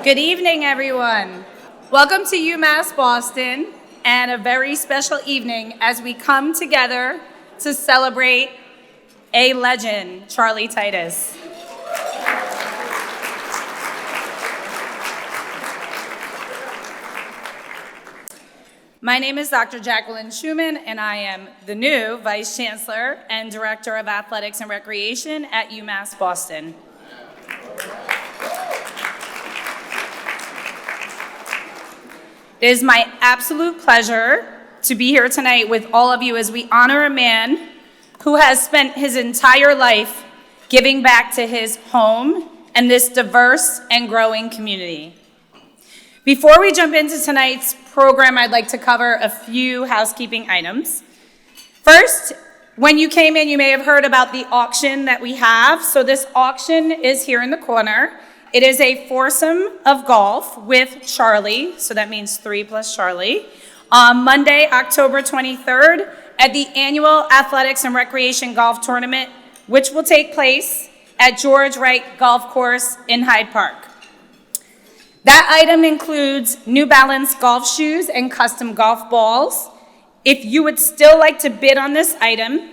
Good evening, everyone. Welcome to UMass Boston and a very special evening as we come together to celebrate a legend, Charlie Titus. My name is Dr. Jacqueline Schuman, and I am the new Vice Chancellor and Director of Athletics and Recreation at UMass Boston. It is my absolute pleasure to be here tonight with all of you as we honor a man who has spent his entire life giving back to his home and this diverse and growing community. Before we jump into tonight's program, I'd like to cover a few housekeeping items. First, when you came in, you may have heard about the auction that we have. So this auction is here in the corner. It is a foursome of golf with Charlie, so that means 3 plus Charlie, on Monday, October 23rd at the annual Athletics and Recreation Golf Tournament, which will take place at George Wright Golf Course in Hyde Park. That item includes New Balance golf shoes and custom golf balls. If you would still like to bid on this item,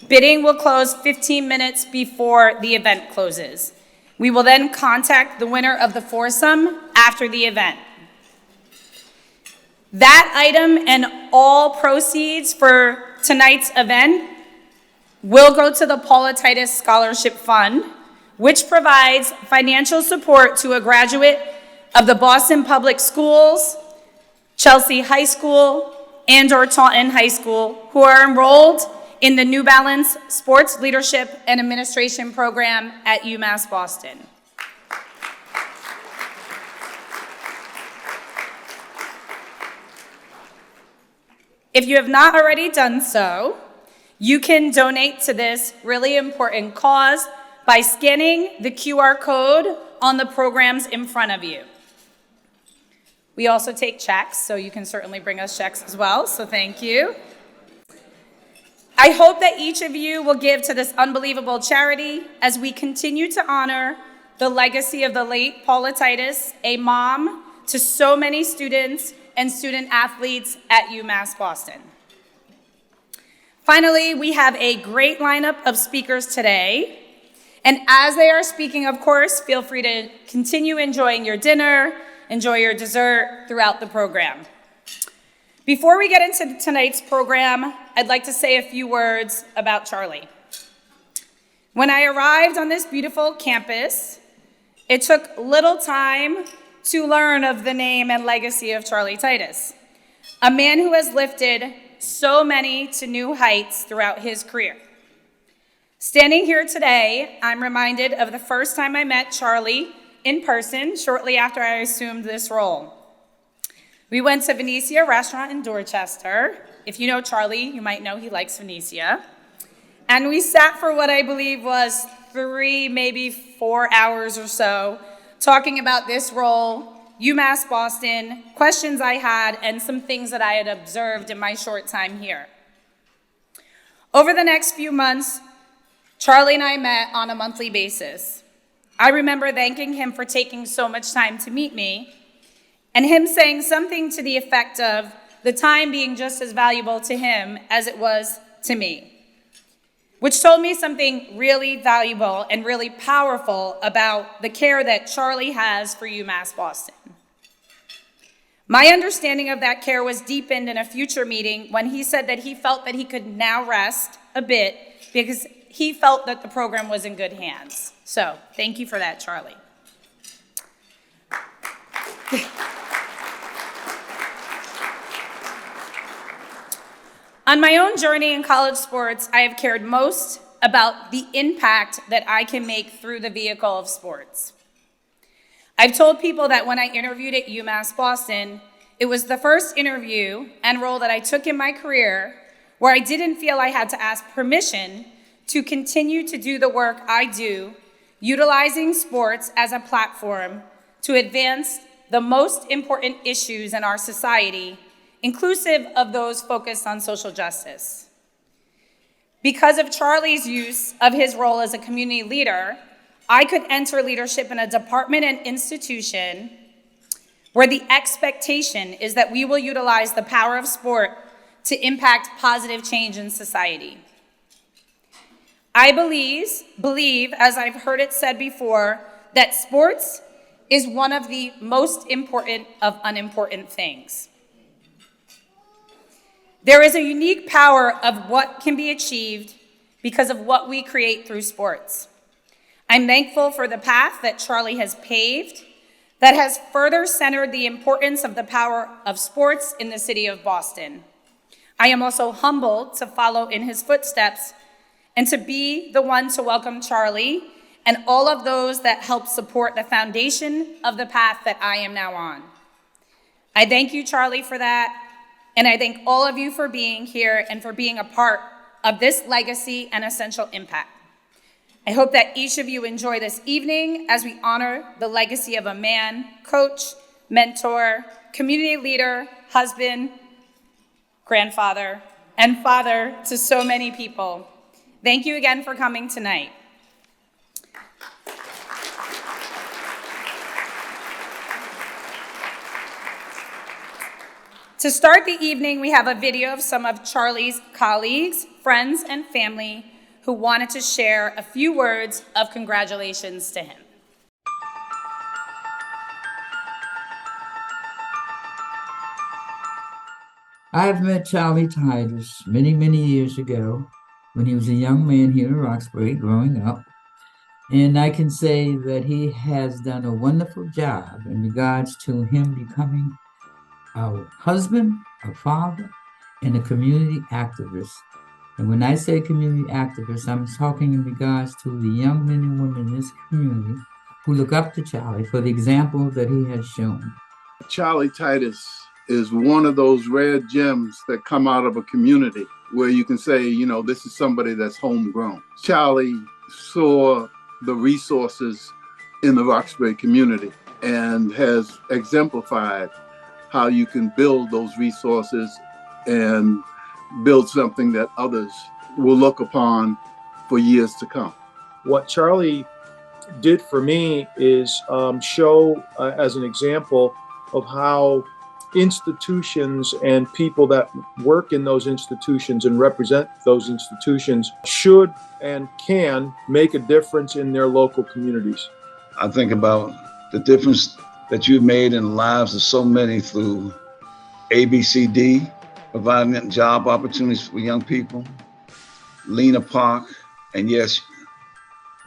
bidding will close 15 minutes before the event closes. We will then contact the winner of the foursome after the event. That item and all proceeds for tonight's event will go to the Paula Titus Scholarship Fund, which provides financial support to a graduate of the Boston Public Schools, Chelsea High School, and/or Taunton High School who are enrolled in the New Balance Sports Leadership and Administration program at UMass Boston. If you have not already done so, you can donate to this really important cause by scanning the QR code on the programs in front of you. We also take checks, so you can certainly bring us checks as well, so thank you. I hope that each of you will give to this unbelievable charity as we continue to honor the legacy of the late Paula Titus, a mom to so many students and student athletes at UMass Boston. Finally, we have a great lineup of speakers today. And as they are speaking, of course, feel free to continue enjoying your dinner, enjoy your dessert throughout the program. Before we get into tonight's program, I'd like to say a few words about Charlie. When I arrived on this beautiful campus, it took little time to learn of the name and legacy of Charlie Titus, a man who has lifted so many to new heights throughout his career. Standing here today, I'm reminded of the first time I met Charlie in person shortly after I assumed this role. We went to Venetia Restaurant in Dorchester. If you know Charlie, you might know he likes Venetia. And we sat for what I believe was 3, maybe 4 hours or so, talking about this role, UMass Boston, questions I had, and some things that I had observed in my short time here. Over the next few months, Charlie and I met on a monthly basis. I remember thanking him for taking so much time to meet me, and him saying something to the effect of the time being just as valuable to him as it was to me, which told me something really valuable and really powerful about the care that Charlie has for UMass Boston. My understanding of that care was deepened in a future meeting when he said that he felt that he could now rest a bit because he felt that the program was in good hands. So, thank you for that, Charlie. On my own journey in college sports, I have cared most about the impact that I can make through the vehicle of sports. I've told people that when I interviewed at UMass Boston, it was the first interview and role that I took in my career where I didn't feel I had to ask permission to continue to do the work I do, utilizing sports as a platform to advance the most important issues in our society, inclusive of those focused on social justice. Because of Charlie's use of his role as a community leader, I could enter leadership in a department and institution where the expectation is that we will utilize the power of sport to impact positive change in society. I believe, as I've heard it said before, that sports is one of the most important of unimportant things. There is a unique power of what can be achieved because of what we create through sports. I'm thankful for the path that Charlie has paved that has further centered the importance of the power of sports in the city of Boston. I am also humbled to follow in his footsteps and to be the one to welcome Charlie and all of those that help support the foundation of the path that I am now on. I thank you, Charlie, for that, and I thank all of you for being here and for being a part of this legacy and essential impact. I hope that each of you enjoy this evening as we honor the legacy of a man, coach, mentor, community leader, husband, grandfather, and father to so many people. Thank you again for coming tonight. To start the evening, we have a video of some of Charlie's colleagues, friends, and family who wanted to share a few words of congratulations to him. I have met Charlie Titus many, many years ago when he was a young man here in Roxbury growing up. And I can say that he has done a wonderful job in regards to him becoming a husband, a father, and a community activist. And when I say community activist, I'm talking in regards to the young men and women in this community who look up to Charlie for the example that he has shown. Charlie Titus is one of those rare gems that come out of a community where you can say, you know, this is somebody that's homegrown. Charlie saw the resources in the Roxbury community and has exemplified how you can build those resources and build something that others will look upon for years to come. What Charlie did for me is show as an example of how institutions and people that work in those institutions and represent those institutions should and can make a difference in their local communities. I think about the difference that you've made in the lives of so many through ABCD, providing job opportunities for young people, Lena Park, and yes,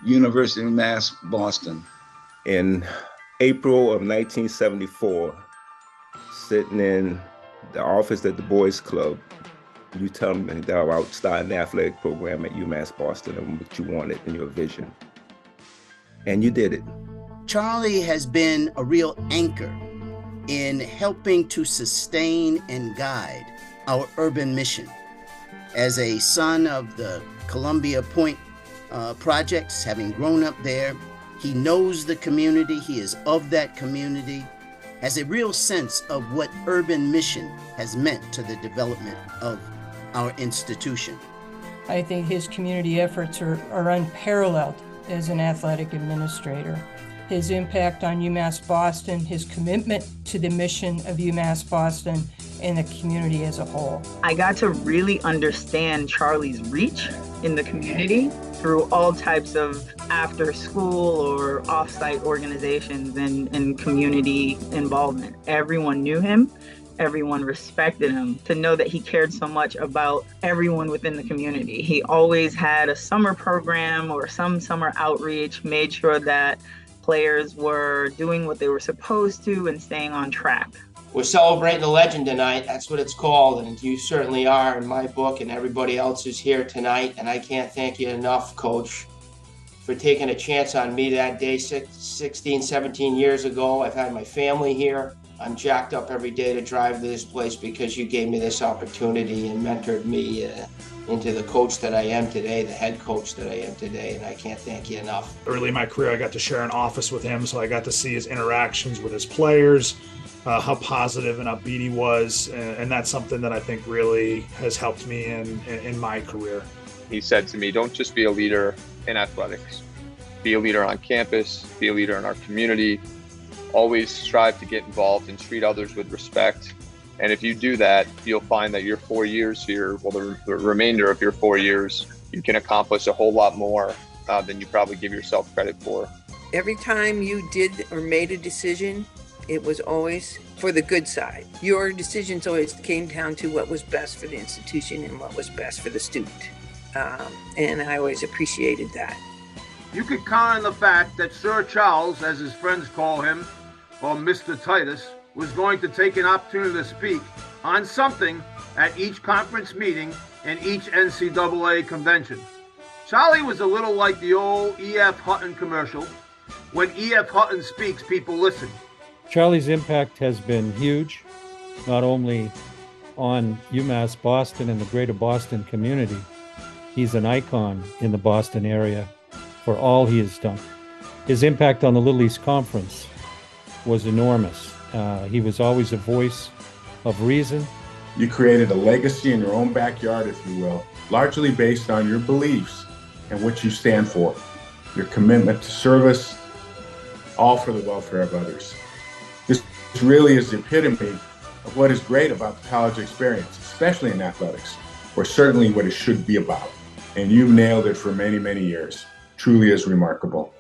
University of UMass Boston. In April of 1974, sitting in the office at the Boys Club, you tell me that I was starting the athletic program at UMass Boston and what you wanted in your vision. And you did it. Charlie has been a real anchor in helping to sustain and guide our urban mission. As a son of the Columbia Point projects, having grown up there, he knows the community, he is of that community, has a real sense of what urban mission has meant to the development of our institution. I think his community efforts are unparalleled as an athletic administrator. His impact on UMass Boston, his commitment to the mission of UMass Boston and the community as a whole. I got to really understand Charlie's reach in the community through all types of after school or off-site organizations and community involvement. Everyone knew him. Everyone respected him. To know that he cared so much about everyone within the community. He always had a summer program or some summer outreach, made sure that players were doing what they were supposed to and staying on track. We're celebrating the legend tonight. That's what it's called, and you certainly are in my book, and everybody else is here tonight. And I can't thank you enough, Coach, for taking a chance on me that day 16, 17 years ago. I've had my family here. I'm jacked up every day to drive to this place because you gave me this opportunity and mentored me into the coach that I am today, the head coach that I am today, and I can't thank you enough. Early in my career, I got to share an office with him, so I got to see his interactions with his players, how positive and upbeat he was, and that's something that I think really has helped me in my career. He said to me, don't just be a leader in athletics. Be a leader on campus, be a leader in our community, Always strive to get involved and treat others with respect. And if you do that, you'll find that your 4 years here, well, the remainder of your 4 years, you can accomplish a whole lot more than you probably give yourself credit for. Every time you did or made a decision, it was always for the good side. Your decisions always came down to what was best for the institution and what was best for the student. And I always appreciated that. You could count on the fact that Sir Charles, as his friends call him, or Mr. Titus, was going to take an opportunity to speak on something at each conference meeting and each NCAA convention. Charlie was a little like the old E.F. Hutton commercial. When E.F. Hutton speaks, people listen. Charlie's impact has been huge, not only on UMass Boston and the greater Boston community. He's an icon in the Boston area for all he has done. His impact on the Little East Conference was enormous. He was always a voice of reason. You created a legacy in your own backyard, if you will, largely based on your beliefs and what you stand for, your commitment to service, all for the welfare of others. This really is the epitome of what is great about the college experience, especially in athletics, or certainly what it should be about. And you've nailed it for many, many years. Truly is remarkable.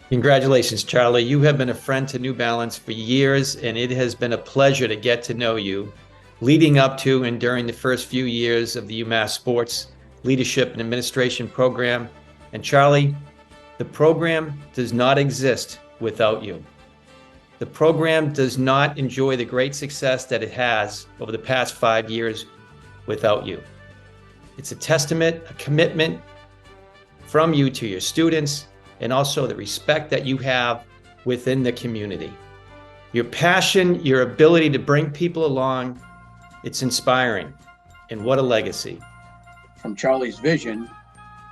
Congratulations, Charlie. You have been a friend to New Balance for years, and it has been a pleasure to get to know you leading up to and during the first few years of the UMass Sports Leadership and Administration program. And Charlie, the program does not exist without you. The program does not enjoy the great success that it has over the past 5 years without you. It's a testament, a commitment from you to your students, and also the respect that you have within the community. Your passion, your ability to bring people along, it's inspiring. And what a legacy. From Charlie's vision,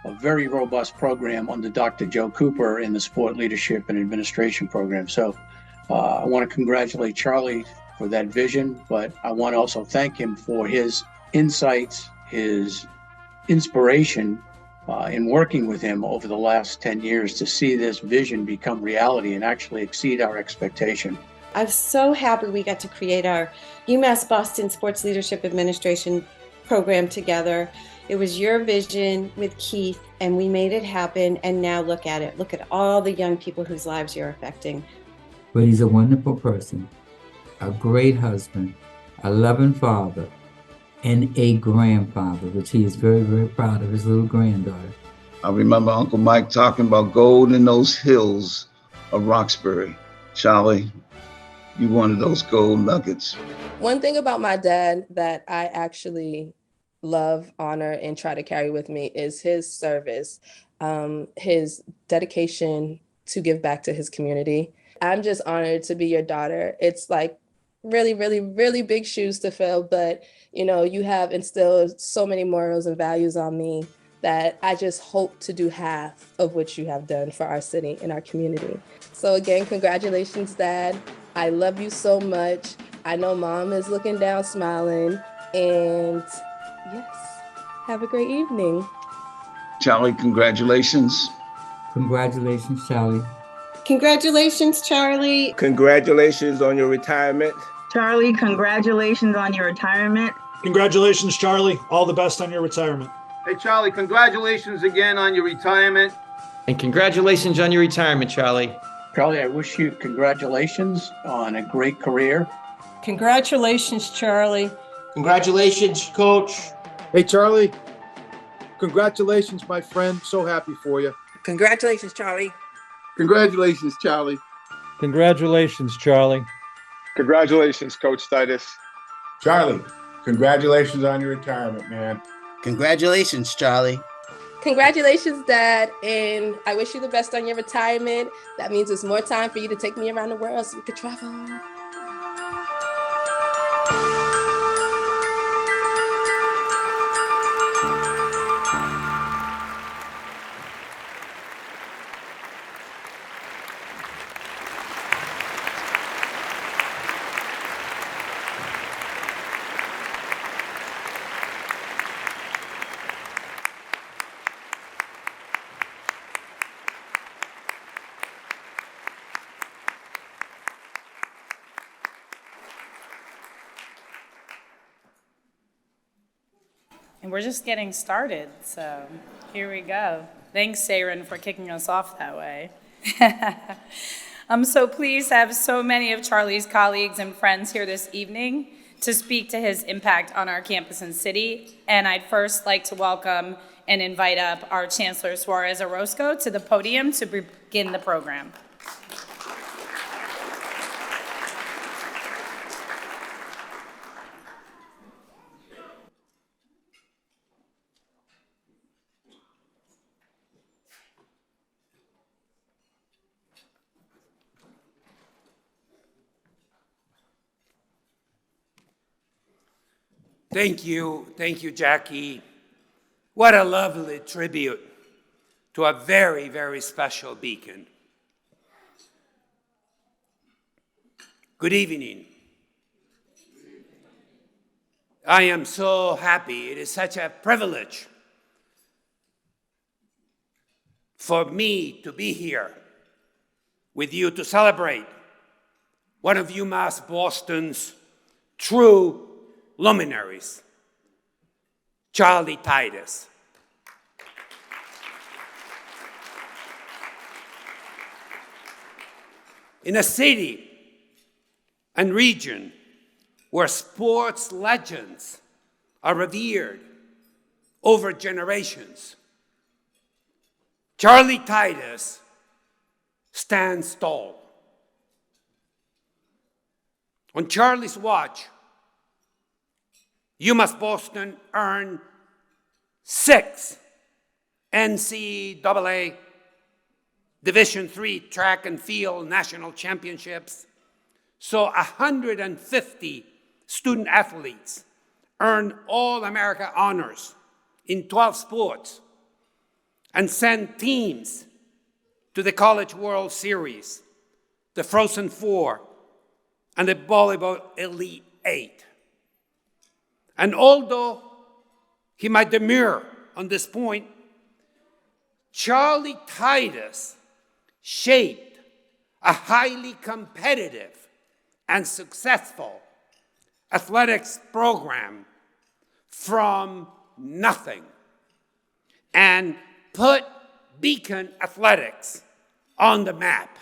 a very robust program under Dr. Joe Cooper in the Sport Leadership and Administration program. So I want to congratulate Charlie for that vision, but I want to also thank him for his insights, his inspiration in working with him over the last 10 years to see this vision become reality and actually exceed our expectation. I'm so happy we got to create our UMass Boston Sports Leadership Administration program together. It was your vision with Keith, and we made it happen, and now look at it. Look at all the young people whose lives you're affecting. But he's a wonderful person, a great husband, a loving father, and a grandfather, which he is very, very proud of his little granddaughter. I remember Uncle Mike talking about gold in those hills of Roxbury. Charlie, you one of those gold nuggets. One thing about my dad that I actually love, honor, and try to carry with me is his service, his dedication to give back to his community. I'm just honored to be your daughter. It's like really, really, really big shoes to fill, but you know, you have instilled so many morals and values on me that I just hope to do half of what you have done for our city and our community. So again, congratulations, Dad. I love you so much. I know Mom is looking down, smiling, and yes, have a great evening. Charlie, congratulations. Congratulations, Charlie. Congratulations, Charlie. Congratulations on your retirement. Charlie, congratulations on your retirement. Congratulations, Charlie. All the best on your retirement. Hey, Charlie, congratulations again on your retirement. And congratulations on your retirement, Charlie. Charlie, I wish you congratulations on a great career. Congratulations, Charlie. Congratulations, Coach. Hey, Charlie, congratulations, my friend. So happy for you. Congratulations, Charlie. Congratulations, Charlie. Congratulations, Charlie. Congratulations, Coach Titus. Charlie, congratulations on your retirement, man. Congratulations, Charlie. Congratulations, Dad, and I wish you the best on your retirement. That means it's more time for you to take me around the world so we could travel. We're just getting started, so here we go. Thanks, Saren, for kicking us off that way. I'm so pleased to have so many of Charlie's colleagues and friends here this evening to speak to his impact on our campus and city. And I'd first like to welcome and invite up our Chancellor Suarez Orozco to the podium to begin the program. Thank you, Jackie. What a lovely tribute to a very, very special beacon. Good evening. I am so happy. It is such a privilege for me to be here with you to celebrate one of UMass Boston's true luminaries, Charlie Titus. In a city and region where sports legends are revered over generations, Charlie Titus stands tall. On Charlie's watch, UMass Boston earned 6 NCAA Division III track and field national championships. So 150 student athletes earned All-America honors in 12 sports and sent teams to the College World Series, the Frozen Four, and the Volleyball Elite Eight. And although he might demur on this point, Charlie Titus shaped a highly competitive and successful athletics program from nothing and put Beacon Athletics on the map.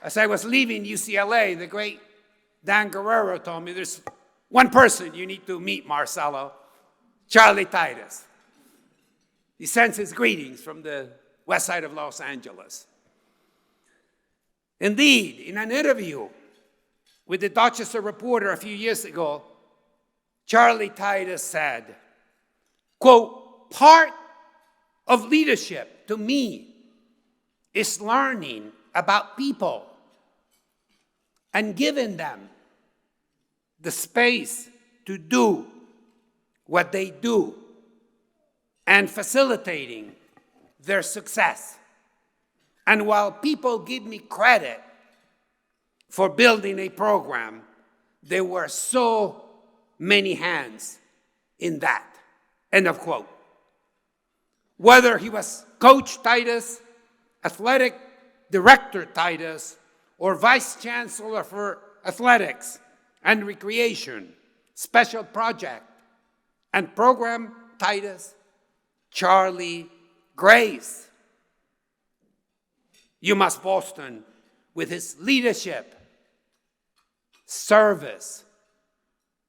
As I was leaving UCLA, the great Dan Guerrero told me, there's one person you need to meet, Marcelo, Charlie Titus. He sends his greetings from the west side of Los Angeles. Indeed, in an interview with the Dorchester Reporter a few years ago, Charlie Titus said, quote, "Part of leadership to me is learning about people and giving them the space to do what they do and facilitating their success. And while people give me credit for building a program, there were so many hands in that." End of quote. Whether he was Coach Titus, athletic director Titus, or vice chancellor for athletics and recreation, special project and program Titus, Charlie graced UMass Boston with his leadership, service,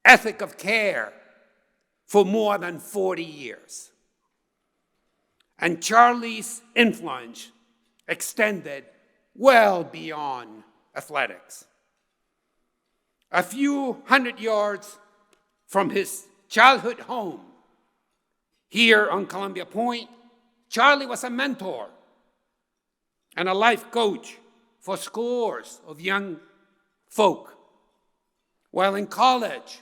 ethic of care for more than 40 years. And Charlie's influence extended well beyond athletics. A few hundred yards from his childhood home here on Columbia Point, Charlie was a mentor and a life coach for scores of young folk. While in college,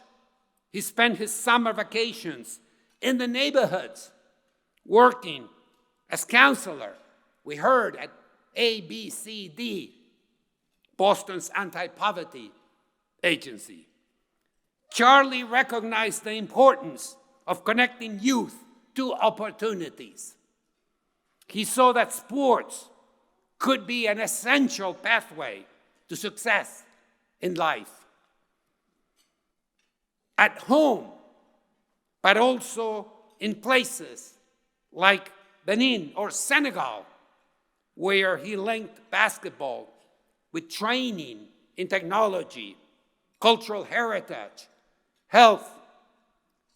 he spent his summer vacations in the neighborhoods working as counselor. We heard at ABCD, Boston's anti-poverty agency. Charlie recognized the importance of connecting youth to opportunities. He saw that sports could be an essential pathway to success in life. At home, but also in places like Benin or Senegal, where he linked basketball with training in technology, cultural heritage, health,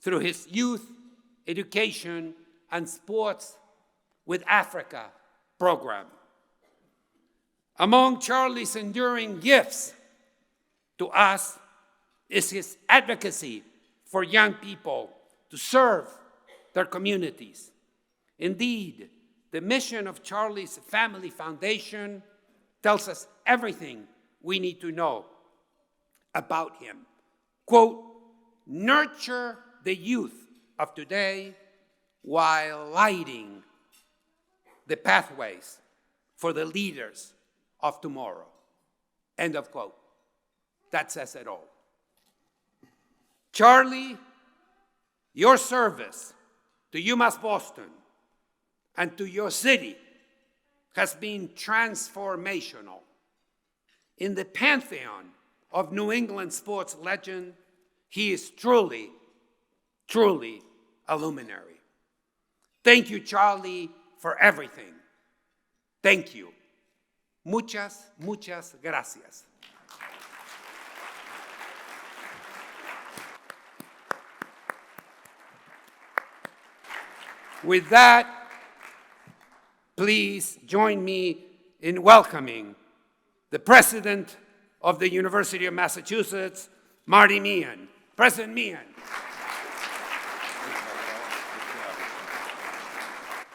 through his youth, education, and sports with Africa program. Among Charlie's enduring gifts to us is his advocacy for young people to serve their communities. Indeed, the mission of Charlie's Family Foundation tells us everything we need to know about him. Quote, nurture the youth of today while lighting the pathways for the leaders of tomorrow. End of quote. That says it all. Charlie, your service to UMass Boston and to your city has been transformational. In the pantheon of New England sports legend, he is truly, truly a luminary. Thank you, Charlie, for everything. Thank you. Muchas, muchas gracias. With that, please join me in welcoming the President of the University of Massachusetts, Marty Meehan. President Meehan.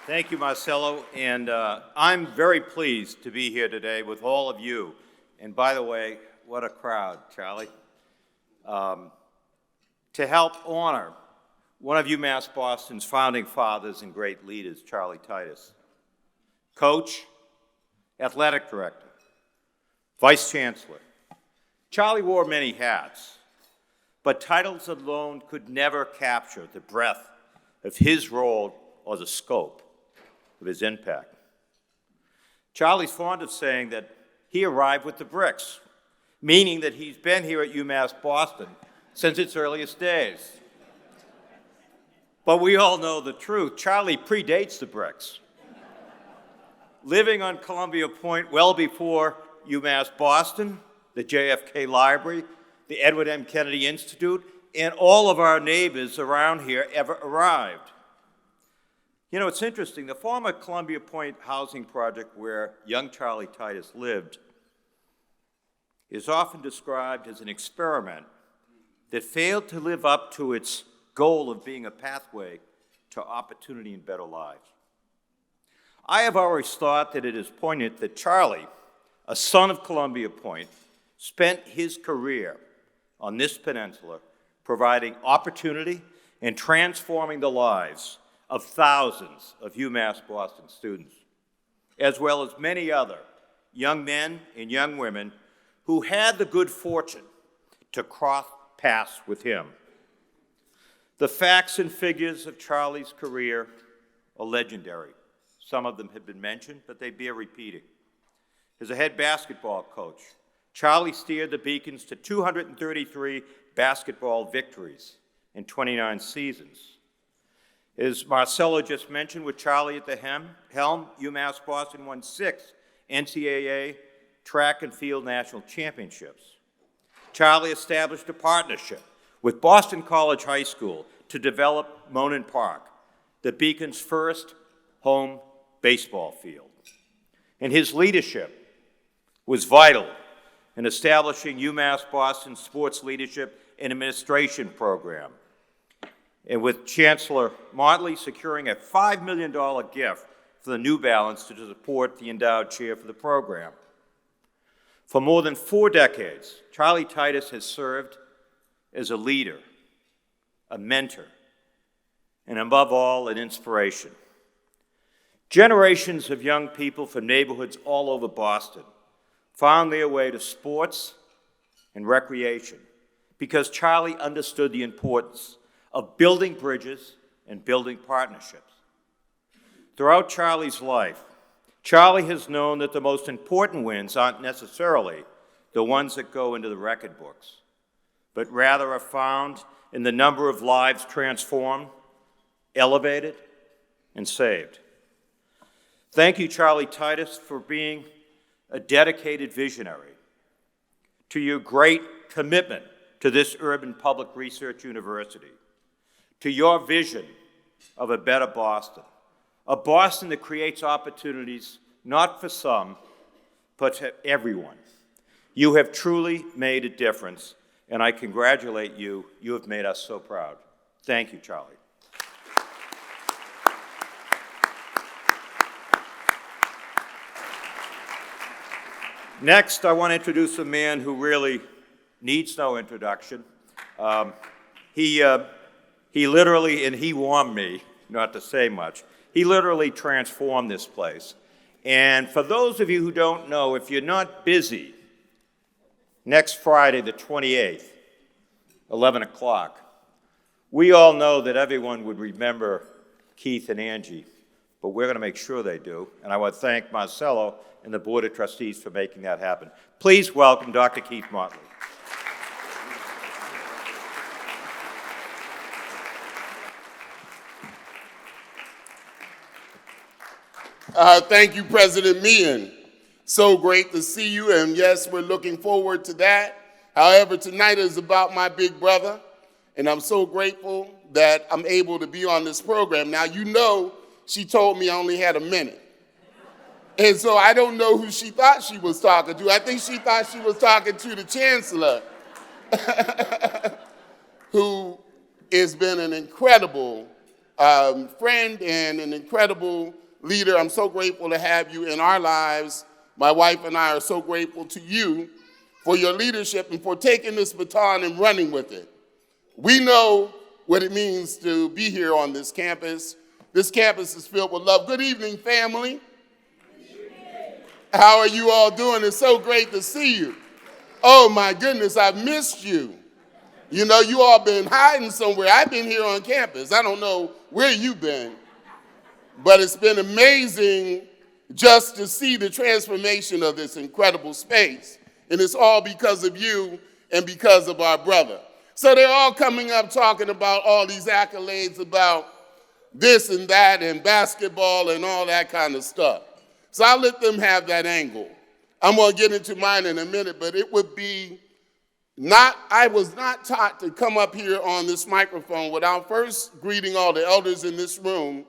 Thank you, Marcelo, and I'm very pleased to be here today with all of you. And by the way, what a crowd, Charlie. To help honor one of UMass Boston's founding fathers and great leaders, Charlie Titus. Coach, athletic director, vice chancellor. Charlie wore many hats, but titles alone could never capture the breadth of his role or the scope of his impact. Charlie's fond of saying that he arrived with the bricks, meaning that he's been here at UMass Boston since its earliest days. But we all know the truth. Charlie predates the bricks. Living on Columbia Point well before UMass Boston, the JFK Library, the Edward M. Kennedy Institute, and all of our neighbors around here ever arrived. You know, it's interesting. The former Columbia Point housing project where young Charlie Titus lived is often described as an experiment that failed to live up to its goal of being a pathway to opportunity and better lives. I have always thought that it is poignant that Charlie, a son of Columbia Point, spent his career on this peninsula providing opportunity and transforming the lives of thousands of UMass Boston students, as well as many other young men and young women who had the good fortune to cross paths with him. The facts and figures of Charlie's career are legendary. Some of them have been mentioned, but they bear repeating. As a head basketball coach, Charlie steered the Beacons to 233 basketball victories in 29 seasons. As Marcelo just mentioned, with Charlie at the helm, UMass Boston won 6 NCAA track and field national championships. Charlie established a partnership with Boston College High School to develop Monin Park, the Beacon's first home baseball field. And his leadership was vital in establishing UMass Boston's sports leadership and administration program, and with Chancellor Motley securing a $5 million gift for the New Balance to support the endowed chair for the program. For more than 4 decades, Charlie Titus has served as a leader, a mentor, and above all, an inspiration. Generations of young people from neighborhoods all over Boston found their way to sports and recreation because Charlie understood the importance of building bridges and building partnerships. Throughout Charlie's life, Charlie has known that the most important wins aren't necessarily the ones that go into the record books, but rather are found in the number of lives transformed, elevated, and saved. Thank you, Charlie Titus, for being a dedicated visionary, to your great commitment to this urban public research university, to your vision of a better Boston, a Boston that creates opportunities not for some, but to everyone. You have truly made a difference, and I congratulate you. You have made us so proud. Thank you, Charlie. Next, I want to introduce a man who really needs no introduction. He literally, and he warned me not to say much, he literally transformed this place. And for those of you who don't know, if you're not busy, next Friday, the 28th, 11 o'clock, we all know that everyone would remember Keith and Angie, but we're going to make sure they do. And I want to thank Marcelo and the Board of Trustees for making that happen. Please welcome Dr. Keith Motley. Thank you, President Meehan. So great to see you, and yes, we're looking forward to that. However, tonight is about my big brother, and I'm so grateful that I'm able to be on this program. Now, you know, she told me I only had a minute. And so I don't know who she thought she was talking to. I think she thought she was talking to the Chancellor, who has been an incredible friend and an incredible leader. I'm so grateful to have you in our lives. My wife and I are so grateful to you for your leadership and for taking this baton and running with it. We know what it means to be here on this campus. This campus is filled with love. Good evening, family. How are you all doing? It's so great to see you. Oh my goodness, I've missed you. You know, you all been hiding somewhere. I've been here on campus. I don't know where you've been, but it's been amazing just to see the transformation of this incredible space. And it's all because of you and because of our brother. So they're all coming up talking about all these accolades about this and that and basketball and all that kind of stuff. So I'll let them have that angle. I'm going to get into mine in a minute, but it would be I was not taught to come up here on this microphone without first greeting all the elders in this room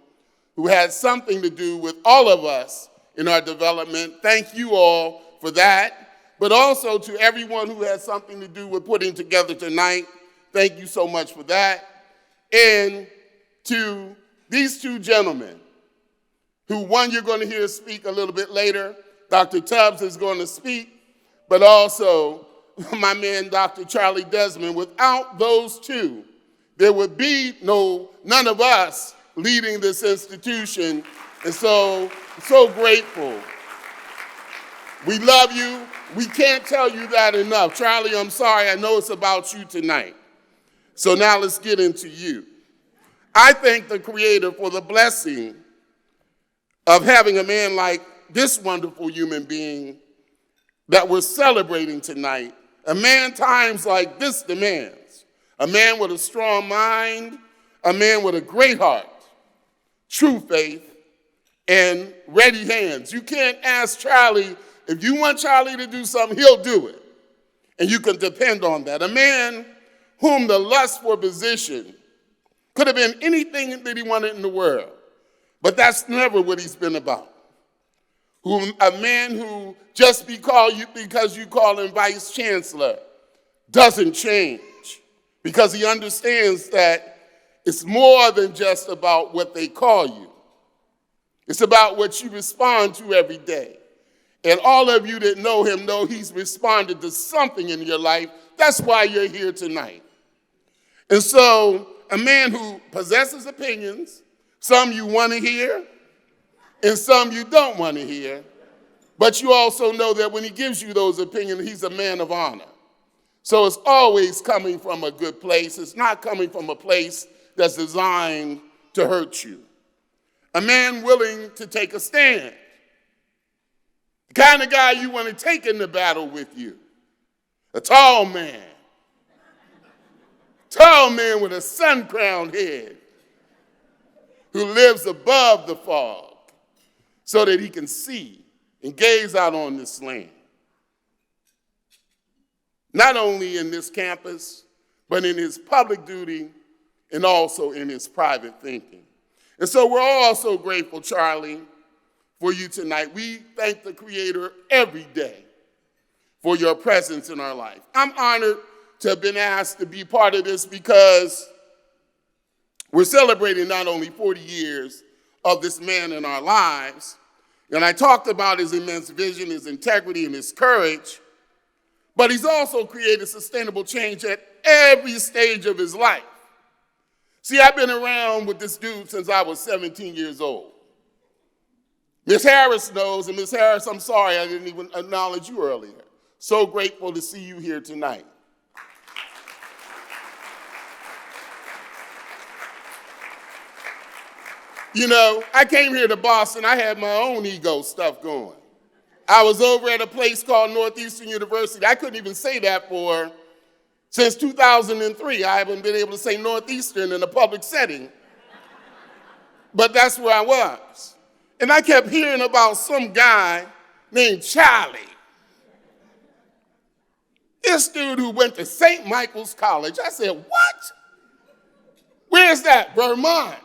who had something to do with all of us in our development. Thank you all for that, but also to everyone who had something to do with putting together tonight. Thank you so much for that. And to these two gentlemen, who one you're going to hear speak a little bit later. Dr. Tubbs is going to speak, but also my man, Dr. Charlie Desmond. Without those two, there would be none of us leading this institution. And so grateful. We love you. We can't tell you that enough. Charlie, I'm sorry. I know it's about you tonight. So now let's get into you. I thank the Creator for the blessing of having a man like this wonderful human being that we're celebrating tonight. A man times like this demands. A man with a strong mind, a man with a great heart, true faith, and ready hands. You can't ask Charlie, if you want Charlie to do something, he'll do it. And you can depend on that. A man whom the lust for position could have been anything that he wanted in the world. But that's never what he's been about. A man who just because you call him vice chancellor doesn't change, because he understands that it's more than just about what they call you. It's about what you respond to every day. And all of you that know him know he's responded to something in your life. That's why you're here tonight. And so a man who possesses opinions, some you want to hear, and some you don't want to hear. But you also know that when he gives you those opinions, he's a man of honor. So it's always coming from a good place. It's not coming from a place that's designed to hurt you. A man willing to take a stand. The kind of guy you want to take in the battle with you. a tall man with a sun-crowned head who lives above the fog so that he can see and gaze out on this land. Not only in this campus, but in his public duty and also in his private thinking. And so we're all so grateful, Charlie, for you tonight. We thank the Creator every day for your presence in our life. I'm honored to have been asked to be part of this because we're celebrating not only 40 years of this man in our lives, and I talked about his immense vision, his integrity, and his courage, but he's also created sustainable change at every stage of his life. See, I've been around with this dude since I was 17 years old. Miss Harris knows, and Miss Harris, I'm sorry I didn't even acknowledge you earlier. So grateful to see you here tonight. You know, I came here to Boston, I had my own ego stuff going. I was over at a place called Northeastern University. I couldn't even say that since 2003. I haven't been able to say Northeastern in a public setting. But that's where I was. And I kept hearing about some guy named Charlie. This dude who went to St. Michael's College. I said, what? Where's that? Vermont.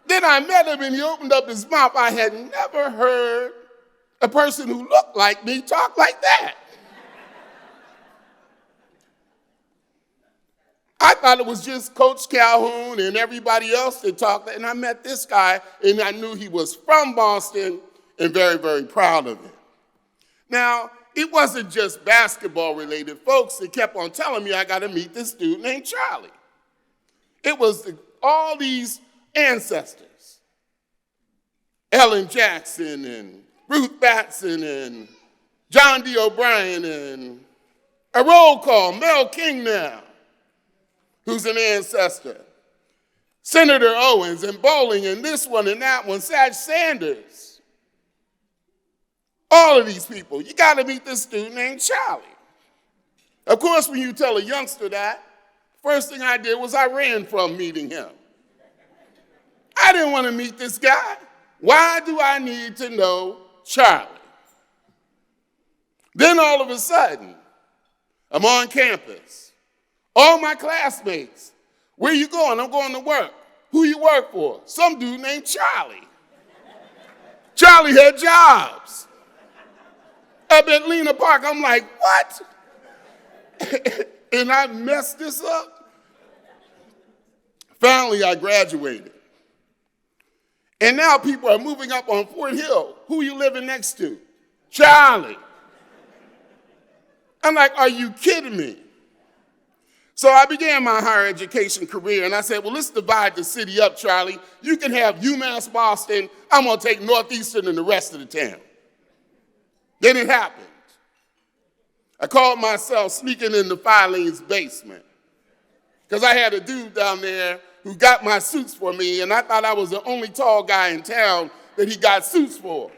Then I met him and he opened up his mouth. I had never heard a person who looked like me talk like that. I thought it was just Coach Calhoun and everybody else that talked. And I met this guy and I knew he was from Boston and very, very proud of it. Now, it wasn't just basketball related folks that kept on telling me I got to meet this dude named Charlie. It was all these ancestors, Ellen Jackson and Ruth Batson and John D. O'Brien and a roll call, Mel King now, who's an ancestor, Senator Owens and Bowling and this one and that one, Sag Sanders. All of these people, you got to meet this dude named Charlie. Of course, when you tell a youngster that, first thing I did was I ran from meeting him. I didn't want to meet this guy. Why do I need to know Charlie? Then all of a sudden, I'm on campus. All my classmates, where you going? I'm going to work. Who you work for? Some dude named Charlie. Charlie had jobs. Up at Lena Park, I'm like, what? And I messed this up. Finally, I graduated. And now people are moving up on Fort Hill. Who you living next to? Charlie. I'm like, are you kidding me? So I began my higher education career, and I said, well, let's divide the city up, Charlie. You can have UMass Boston. I'm going to take Northeastern and the rest of the town. Then it happened. I called myself sneaking into Filene's basement because I had a dude down there who got my suits for me, and I thought I was the only tall guy in town that he got suits for.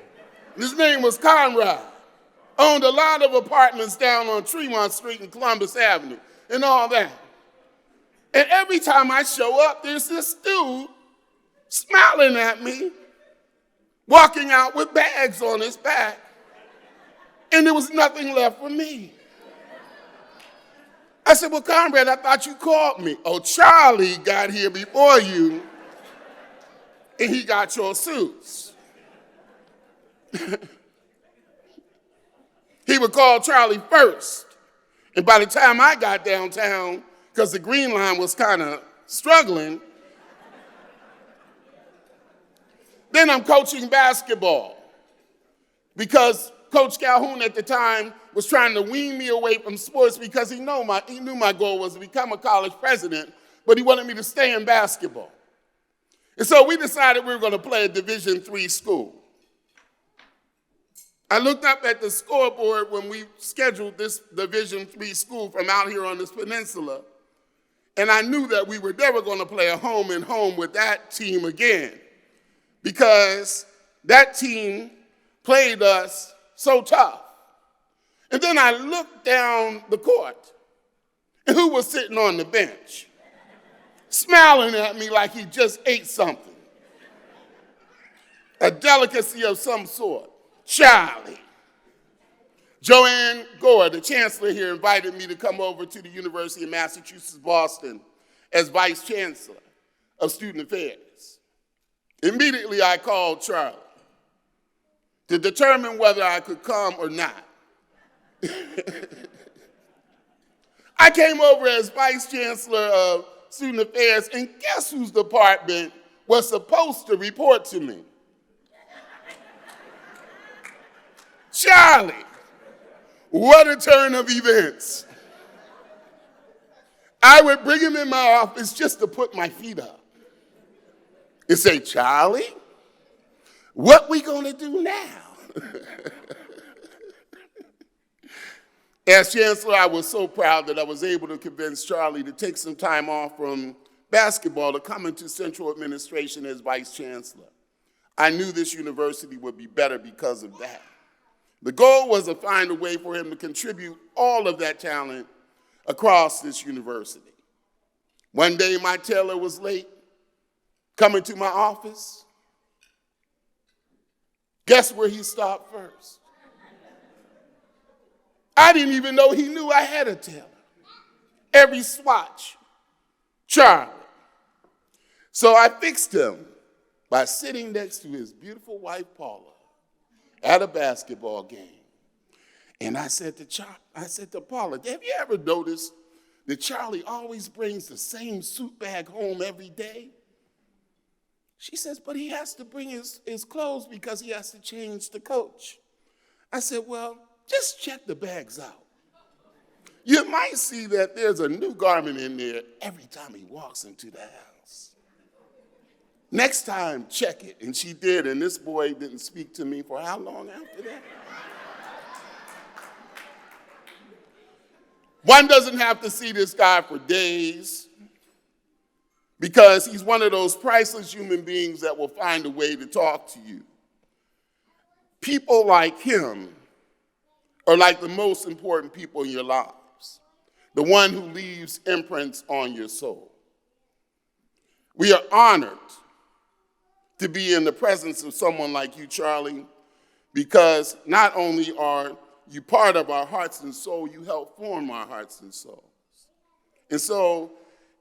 And his name was Conrad. Owned a lot of apartments down on Tremont Street and Columbus Avenue and all that. And every time I show up, there's this dude smiling at me, walking out with bags on his back, and there was nothing left for me. I said, well, Conrad, I thought you called me. Oh, Charlie got here before you, and he got your suits. He would call Charlie first. And by the time I got downtown, because the Green Line was kind of struggling, then I'm coaching basketball because Coach Calhoun at the time was trying to wean me away from sports because he knew my goal was to become a college president, but he wanted me to stay in basketball. And so we decided we were going to play a Division III school. I looked up at the scoreboard when we scheduled this Division III school from out here on this peninsula, and I knew that we were never going to play a home and home with that team again because that team played us so tough. And then I looked down the court, and who was sitting on the bench, smiling at me like he just ate something, a delicacy of some sort? Charlie. Joanne Gore, the chancellor here, invited me to come over to the University of Massachusetts Boston as vice chancellor of student affairs. Immediately, I called Charlie to determine whether I could come or not. I came over as vice chancellor of student affairs, and guess whose department was supposed to report to me? Charlie. What a turn of events. I would bring him in my office just to put my feet up and say, Charlie, what we gonna do now? As chancellor, I was so proud that I was able to convince Charlie to take some time off from basketball to come into central administration as vice chancellor. I knew this university would be better because of that. The goal was to find a way for him to contribute all of that talent across this university. One day, my tailor was late coming to my office. Guess where he stopped first? I didn't even know he knew I had a tailor. Every swatch, Charlie. So I fixed him by sitting next to his beautiful wife, Paula, at a basketball game. And I said to Paula, have you ever noticed that Charlie always brings the same suit bag home every day? She says, but he has to bring his clothes because he has to change the coach. I said, well, just check the bags out. You might see that there's a new garment in there every time he walks into the house. Next time, check it. And she did, and this boy didn't speak to me for how long after that? One doesn't have to see this guy for days because he's one of those priceless human beings that will find a way to talk to you. People like him are like the most important people in your lives, the one who leaves imprints on your soul. We are honored to be in the presence of someone like you, Charlie, because not only are you part of our hearts and soul, you help form our hearts and souls. And so,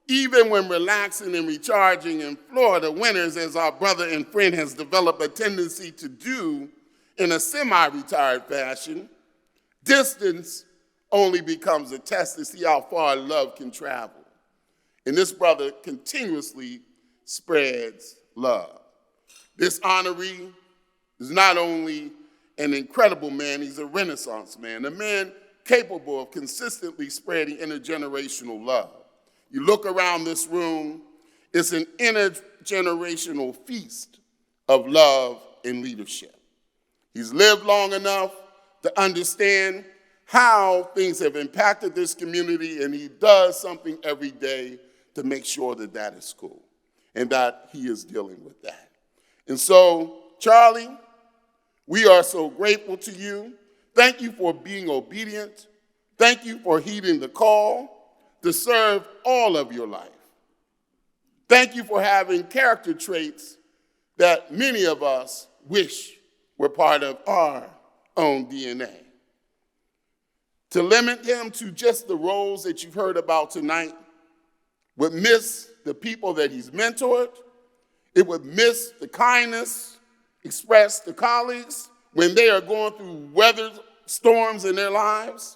even when relaxing and recharging in Florida winters, as our brother and friend has developed a tendency to do in a semi-retired fashion, distance only becomes a test to see how far love can travel. And this brother continuously spreads love. This honoree is not only an incredible man, he's a Renaissance man, a man capable of consistently spreading intergenerational love. You look around this room, it's an intergenerational feast of love and leadership. He's lived long enough to understand how things have impacted this community, and he does something every day to make sure that that is cool and that he is dealing with that. And so, Charlie, we are so grateful to you. Thank you for being obedient. Thank you for heeding the call to serve all of your life. Thank you for having character traits that many of us wish were part of our own DNA. To limit him to just the roles that you've heard about tonight would miss the people that he's mentored. It would miss the kindness expressed to colleagues when they are going through weather storms in their lives.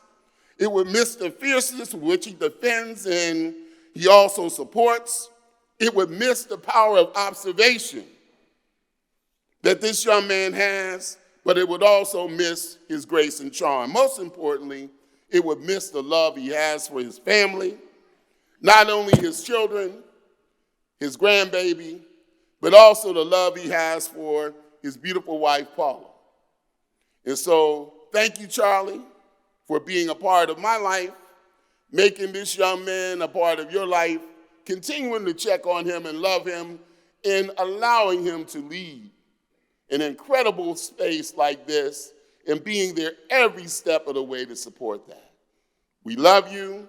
It would miss the fierceness with which he defends and he also supports. It would miss the power of observation that this young man has, but it would also miss his grace and charm. Most importantly, it would miss the love he has for his family, not only his children, his grandbaby, but also the love he has for his beautiful wife, Paula. And so, thank you, Charlie, for being a part of my life, making this young man a part of your life, continuing to check on him and love him, and allowing him to lead an incredible space like this and being there every step of the way to support that. We love you,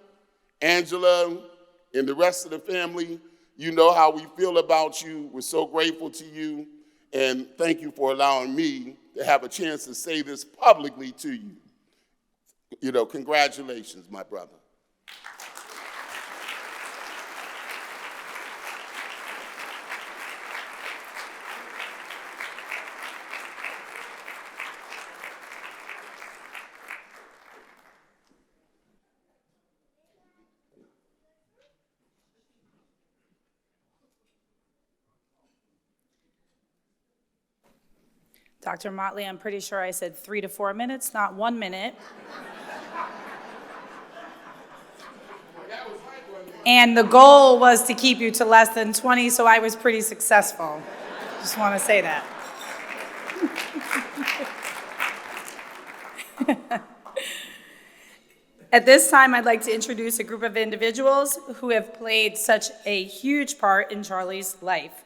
Angela, and the rest of the family. You know how we feel about you. We're so grateful to you, and thank you for allowing me to have a chance to say this publicly to you. You know, congratulations, my brother. Dr. Motley, I'm pretty sure I said 3 to 4 minutes, not 1 minute. And the goal was to keep you to less than 20, so I was pretty successful. Just want to say that. At this time, I'd like to introduce a group of individuals who have played such a huge part in Charlie's life.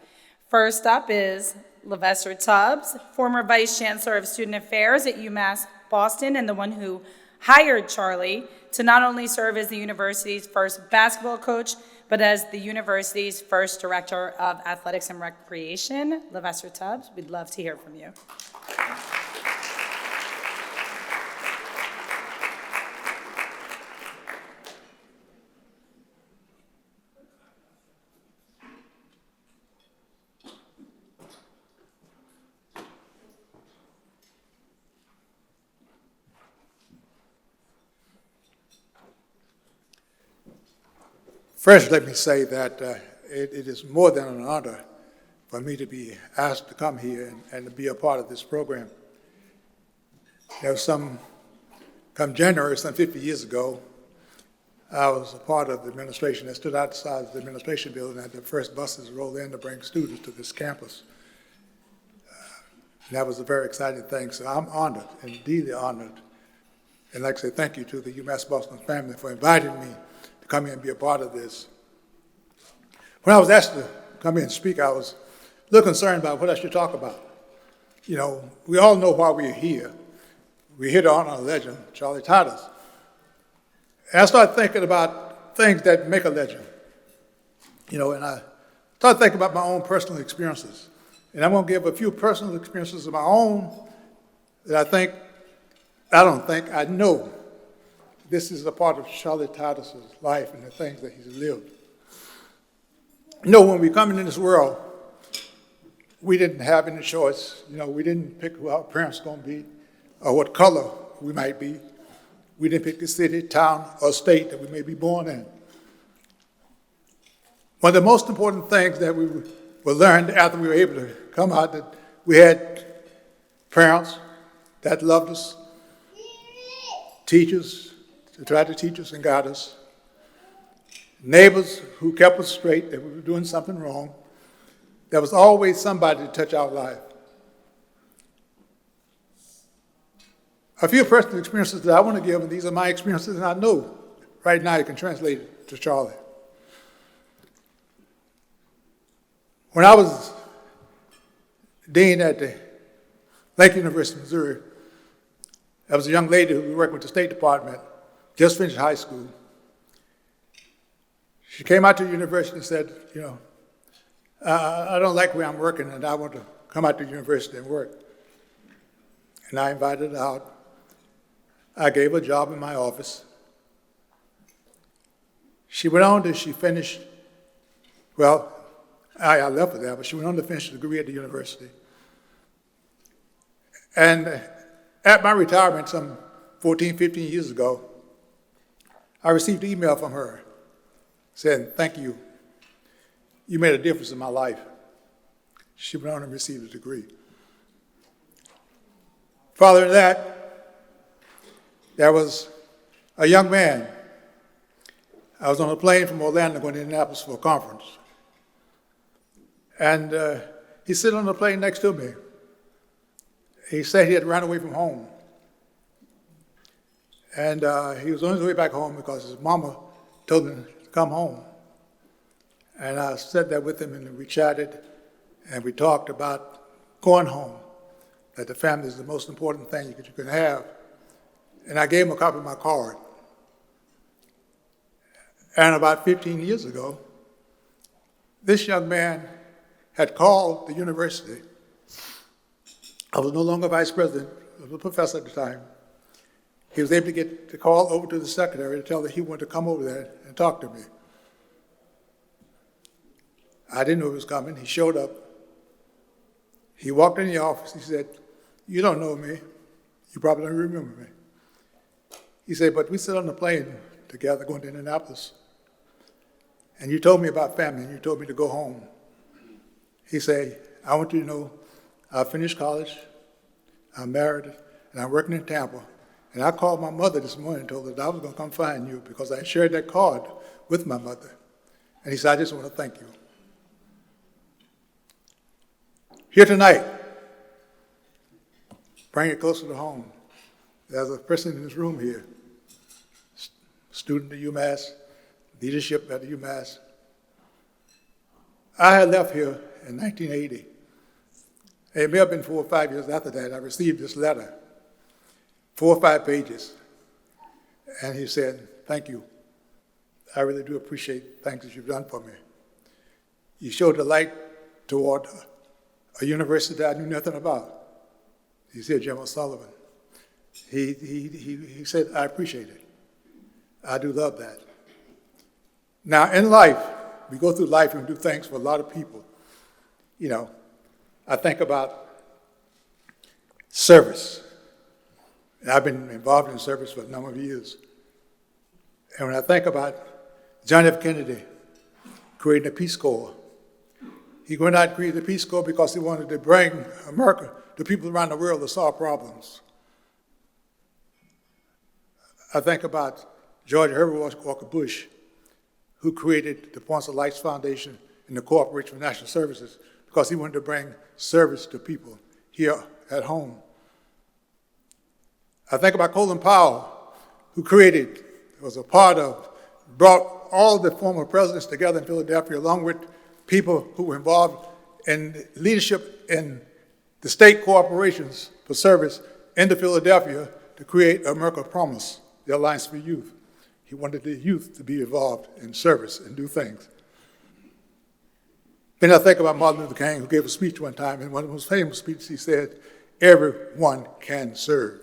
First up is Levester Tubbs, former Vice Chancellor of Student Affairs at UMass Boston and the one who hired Charlie to not only serve as the university's first basketball coach, but as the university's first Director of Athletics and Recreation. Levester Tubbs, we'd love to hear from you. First, let me say that it is more than an honor for me to be asked to come here and to be a part of this program. There was come January, some 50 years ago, I was a part of the administration that stood outside the administration building at the first buses rolled in to bring students to this campus. And that was a very exciting thing, so I'm honored, indeed honored. And I'd like to say thank you to the UMass Boston family for inviting me to come here and be a part of this. When I was asked to come here and speak, I was a little concerned about what I should talk about. You know, we all know why we're here. We're here to honor a legend, Charlie Titus. And I started thinking about things that make a legend. You know, and I started thinking about my own personal experiences. And I'm going to give a few personal experiences of my own that I know this is a part of Charlie Titus's life and the things that he's lived. You know, when we come into this world, we didn't have any choice. You know, we didn't pick who our parents were going to be or what color we might be. We didn't pick the city, town, or state that we may be born in. One of the most important things that we learned after we were able to come out, that we had parents that loved us, teachers to try to teach us and guide us, neighbors who kept us straight that we were doing something wrong. There was always somebody to touch our life. A few personal experiences that I want to give, and these are my experiences, and I know right now you can translate it to Charlie. When I was dean at the Lake University, Missouri, there was a young lady who worked with the State Department, just finished high school. She came out to the university and said, you know, I don't like where I'm working and I want to come out to the university and work. And I invited her out. I gave her a job in my office. She went on to, she finished, well, I left her there, but she went on to finish a degree at the university. And at my retirement some 14, 15 years ago, I received an email from her saying, thank you. You made a difference in my life. She went on and received a degree. Following that, there was a young man. I was on a plane from Orlando going to Indianapolis for a conference. And he sat on the plane next to me. He said he had run away from home. And he was on his way back home because his mama told him to come home. And I sat there with him and we chatted and we talked about going home. that the family is the most important thing that you can have. And I gave him a copy of my card. And about 15 years ago, this young man had called the university. I was no longer vice president, I was a professor at the time. He was able to get the call over to the secretary to tell her he wanted to come over there and talk to me. I didn't know he was coming. He showed up. He walked in the office. He said, "You don't know me. You probably don't remember me." He said, "But we sit on the plane together going to Indianapolis. And you told me about family, and you told me to go home." He said, "I want you to know I finished college, I'm married, and I'm working in Tampa. And I called my mother this morning and told her that I was going to come find you because I shared that card with my mother." And he said, "I just want to thank you." Here tonight, bring it closer to home. There's a person in this room here, student at UMass, leadership at UMass. I had left here in 1980. It may have been 4 or 5 years after that, I received this letter, 4 or 5 pages. And he said, "Thank you. I really do appreciate things that you've done for me. You showed the light toward a university that I knew nothing about." He said, Jim O'Sullivan. He said, "I appreciate it. I do love that." Now, in life, we go through life and do things for a lot of people. You know, I think about service. And I've been involved in service for a number of years. And when I think about John F. Kennedy creating the Peace Corps, he could not create the Peace Corps because he wanted to bring America to people around the world to solve problems. I think about George Herbert Walker Bush, who created the Points of Lights Foundation and the Corporation for National Services because he wanted to bring service to people here at home. I think about Colin Powell, who created, was a part of, brought all the former presidents together in Philadelphia along with people who were involved in leadership in the state corporations for service into Philadelphia to create America Promise, the Alliance for Youth. He wanted the youth to be involved in service and do things. Then I think about Martin Luther King, who gave a speech one time, and one of the most famous speeches he said, "Everyone can serve."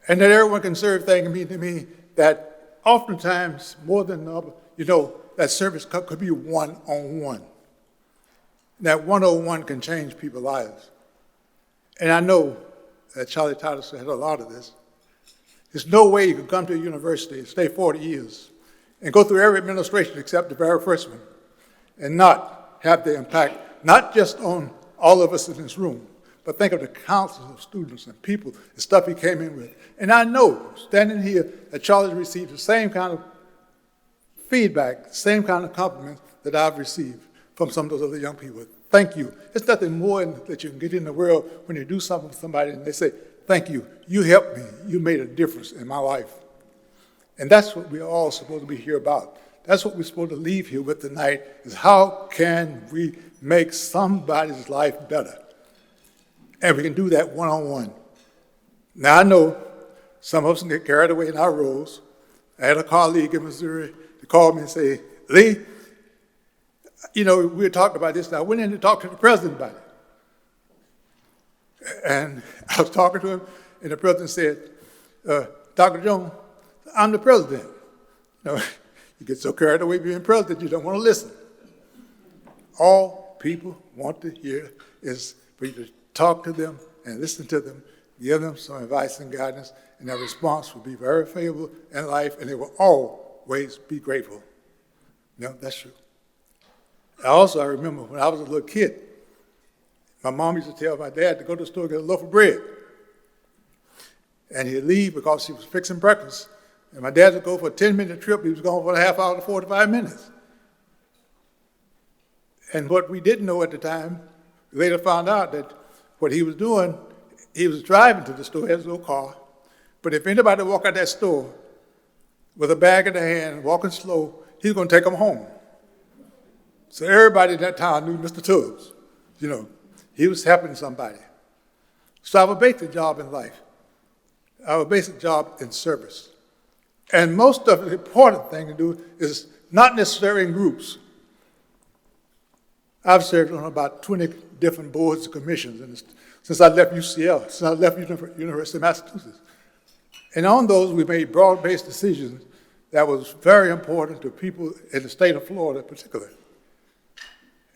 And that everyone can serve thing means to me that oftentimes, more than other, that service could be one-on-one. That one-on-one can change people's lives. And I know that Charlie Titus had a lot of this. There's no way you can come to a university and stay 40 years and go through every administration except the very first one and not have the impact, not just on all of us in this room, but think of the councils of students and people, the stuff he came in with. And I know, standing here, that Charlie received the same kind of feedback, the same kind of compliments that I've received from some of those other young people. Thank you. It's nothing more that you can get in the world when you do something for somebody and they say, "Thank you. You helped me. You made a difference in my life." And that's what we're all supposed to be here about. That's what we're supposed to leave here with tonight, is how can we make somebody's life better? And we can do that one-on-one. Now, I know some of us can get carried away in our roles. I had a colleague in Missouri to call me and say, "Lee, we were talking about this, and I went in to talk to the president about it." And I was talking to him, and the president said, "Dr. Jones, I'm the president." You get so carried away being president, you don't want to listen. All people want to hear is for you to talk to them and listen to them, give them some advice and guidance, and their response will be very favorable in life, and they will always be grateful. That's true. I remember when I was a little kid, my mom used to tell my dad to go to the store and get a loaf of bread. And he'd leave because she was fixing breakfast. And my dad would go for a 10-minute trip. He was gone for a half hour to 45 minutes. And what we didn't know at the time, we later found out that what he was doing, he was driving to the store, he had his little car. But if anybody walked out that store with a bag in their hand, walking slow, he was going to take them home. So everybody in that town knew Mr. Tubbs. He was helping somebody. So I have a basic job in life. I have a basic job in service. And most of the important thing to do is not necessarily in groups. I've served on about 20 different boards and commissions since I left UCL, since I left University of Massachusetts. And on those, we made broad-based decisions that was very important to people in the state of Florida in particular.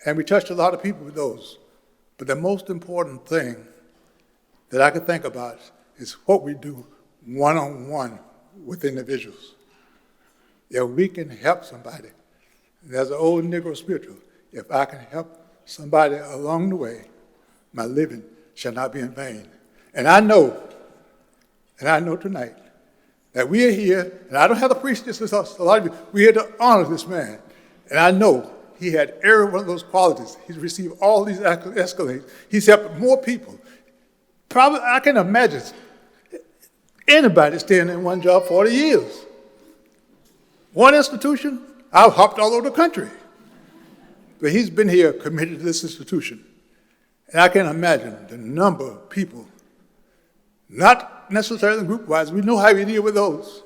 And we touched a lot of people with those. But the most important thing that I could think about is what we do one-on-one with individuals. If we can help somebody, there's an old Negro spiritual, if I can help somebody along the way, my living shall not be in vain. And I know tonight that we are here, and I don't have to preach this to a lot of you, we're here to honor this man. And I know he had every one of those qualities. He's received all these accolades. He's helped more people. Probably, I can imagine anybody staying in one job 40 years. One institution, I've hopped all over the country. But he's been here committed to this institution. And I can imagine the number of people, not necessarily group-wise, we know how you deal with those,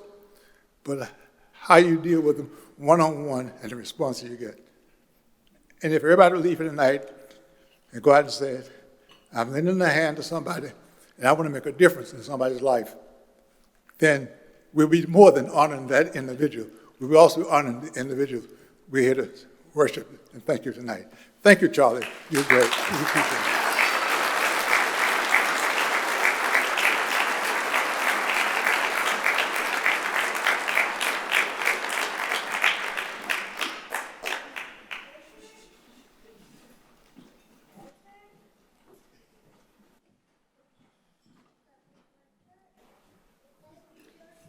but how you deal with them one-on-one and the response you get. And if everybody would leave here tonight and go out and say, I'm lending a hand to somebody, and I want to make a difference in somebody's life, then we'll be more than honoring that individual. We'll be also honoring the individual we're here to worship and thank you tonight. Thank you, Charlie. You're great. We appreciate it.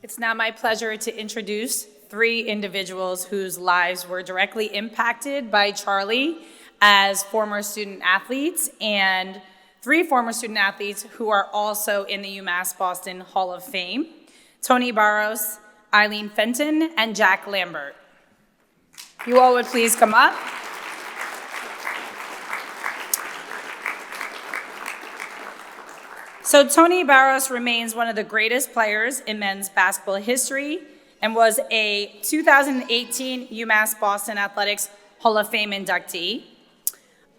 It's now my pleasure to introduce 3 individuals whose lives were directly impacted by Charlie as former student athletes, and 3 former student athletes who are also in the UMass Boston Hall of Fame: Tony Barros, Eileen Fenton, and Jack Lambert. You all would please come up. So Tony Barros remains one of the greatest players in men's basketball history and was a 2018 UMass Boston Athletics Hall of Fame inductee.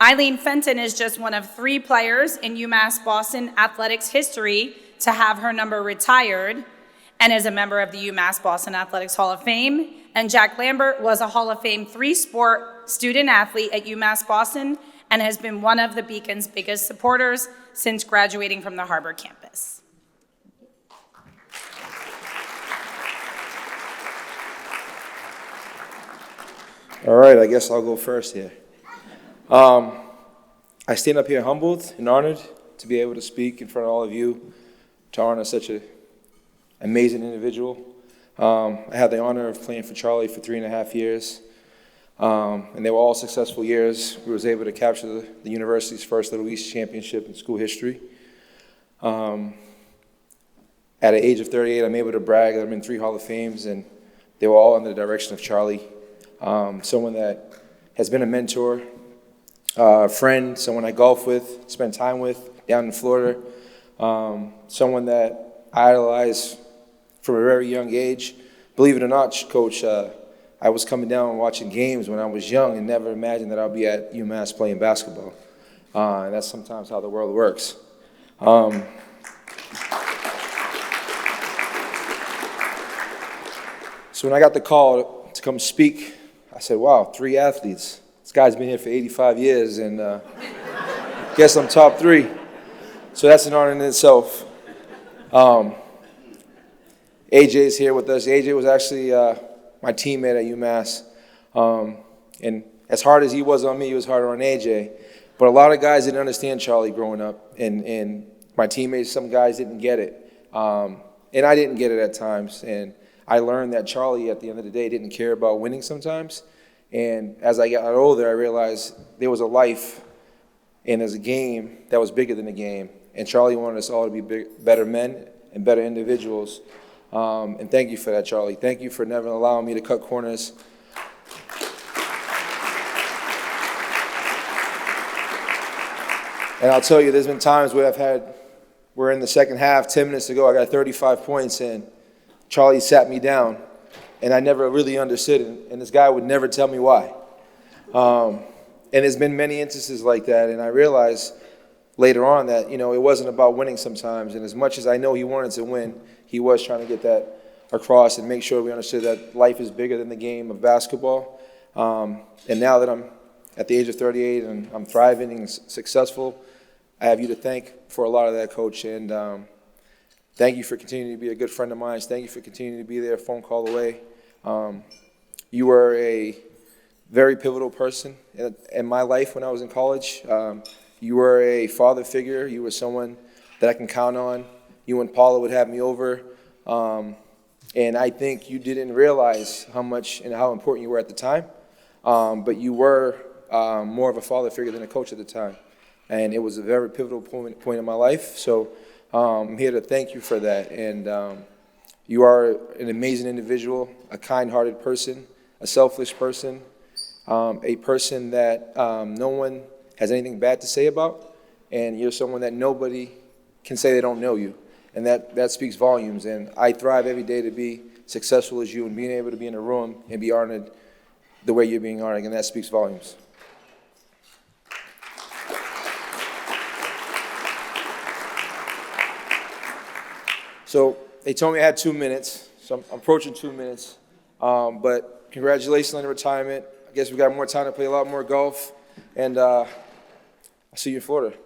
Eileen Fenton is just one of 3 players in UMass Boston Athletics history to have her number retired and is a member of the UMass Boston Athletics Hall of Fame. And Jack Lambert was a Hall of Fame 3-sport student athlete at UMass Boston and has been one of the Beacon's biggest supporters since graduating from the Harbor campus. All right, I guess I'll go first here. I stand up here humbled and honored to be able to speak in front of all of you, to honor such an amazing individual. I had the honor of playing for Charlie for 3.5 years, and they were all successful years. We was able to capture the university's first Little East championship in school history. At the age of 38, I'm able to brag that I'm in 3 Hall of Fames, and they were all under the direction of Charlie. Someone that has been a mentor, friend, someone I golf with, spend time with down in Florida, someone that I idolize from a very young age. Believe it or not, Coach, I was coming down and watching games when I was young and never imagined that I'll be at UMass playing basketball. And that's sometimes how the world works. So when I got the call to come speak, I said, wow, 3 athletes. This guy's been here for 85 years, and guess I'm top 3. So that's an honor in itself. AJ's here with us. AJ was actually my teammate at UMass. And as hard as he was on me, he was harder on AJ. But a lot of guys didn't understand Charlie growing up. And my teammates, some guys didn't get it. And I didn't get it at times. And I learned that Charlie, at the end of the day, didn't care about winning sometimes. And as I got older, I realized there was a life and there's a game that was bigger than the game. And Charlie wanted us all to be better men and better individuals. And thank you for that, Charlie. Thank you for never allowing me to cut corners. And I'll tell you, there's been times where I've had we're in the second half, 10 minutes to go, I got 35 points, and Charlie sat me down, and I never really understood it, and this guy would never tell me why. And there's been many instances like that, and I realized later on that, it wasn't about winning sometimes, and as much as I know he wanted to win, he was trying to get that across and make sure we understood that life is bigger than the game of basketball. And now that I'm at the age of 38 and I'm thriving and successful, I have you to thank for a lot of that, Coach, and thank you for continuing to be a good friend of mine. Thank you for continuing to be there, a phone call away. You were a very pivotal person in my life when I was in college. You were a father figure. You were someone that I can count on. You and Paula would have me over. And I think you didn't realize how much and how important you were at the time. But you were more of a father figure than a coach at the time. And it was a very pivotal point in my life. So I'm here to thank you for that. And you are an amazing individual, a kind-hearted person, a selfless person, a person that no one has anything bad to say about, and you're someone that nobody can say they don't know you, and that speaks volumes. And I thrive every day to be successful as you and being able to be in a room and be honored the way you're being honored, and that speaks volumes. So they told me I had 2 minutes, so I'm approaching 2 minutes, but congratulations on the retirement. I guess we got more time to play a lot more golf, and I'll see you in Florida.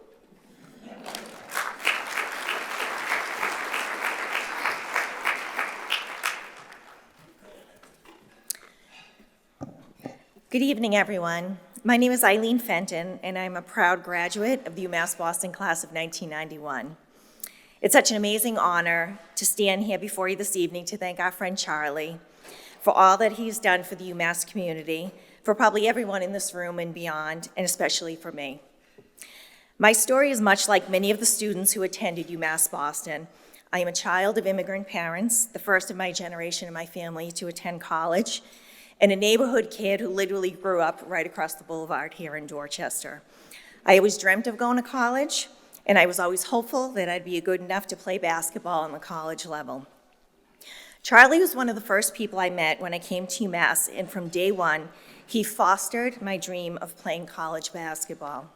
Good evening, everyone. My name is Eileen Fenton, and I'm a proud graduate of the UMass Boston class of 1991. It's such an amazing honor to stand here before you this evening to thank our friend Charlie for all that he's done for the UMass community, for probably everyone in this room and beyond, and especially for me. My story is much like many of the students who attended UMass Boston. I am a child of immigrant parents, the first of my generation in my family to attend college, and a neighborhood kid who literally grew up right across the boulevard here in Dorchester. I always dreamt of going to college, and I was always hopeful that I'd be good enough to play basketball on the college level. Charlie was one of the first people I met when I came to UMass, and from day one, he fostered my dream of playing college basketball.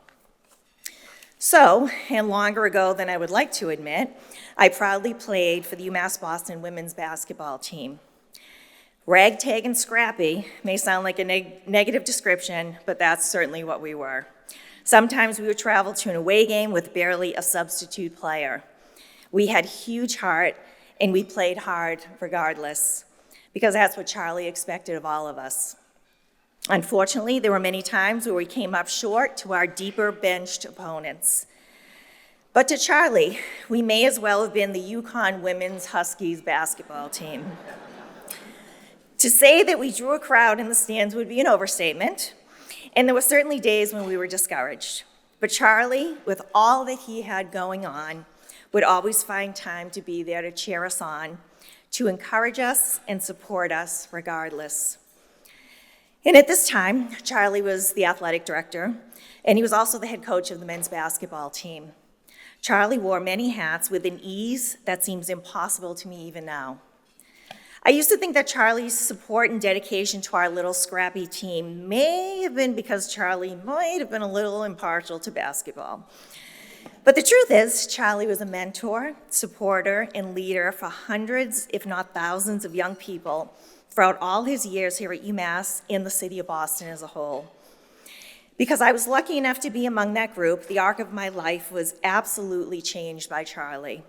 So, and longer ago than I would like to admit, I proudly played for the UMass Boston women's basketball team. Ragtag and scrappy may sound like a negative description, but that's certainly what we were. Sometimes we would travel to an away game with barely a substitute player. We had huge heart, and we played hard regardless, because that's what Charlie expected of all of us. Unfortunately, there were many times where we came up short to our deeper benched opponents. But to Charlie, we may as well have been the Yukon women's Huskies basketball team. To say that we drew a crowd in the stands would be an overstatement, and there were certainly days when we were discouraged. But Charlie, with all that he had going on, would always find time to be there to cheer us on, to encourage us and support us regardless. And at this time, Charlie was the athletic director, and he was also the head coach of the men's basketball team. Charlie wore many hats with an ease that seems impossible to me even now. I used to think that Charlie's support and dedication to our little scrappy team may have been because Charlie might have been a little impartial to basketball. But the truth is, Charlie was a mentor, supporter, and leader for hundreds, if not thousands, of young people throughout all his years here at UMass and the city of Boston as a whole. Because I was lucky enough to be among that group, the arc of my life was absolutely changed by Charlie.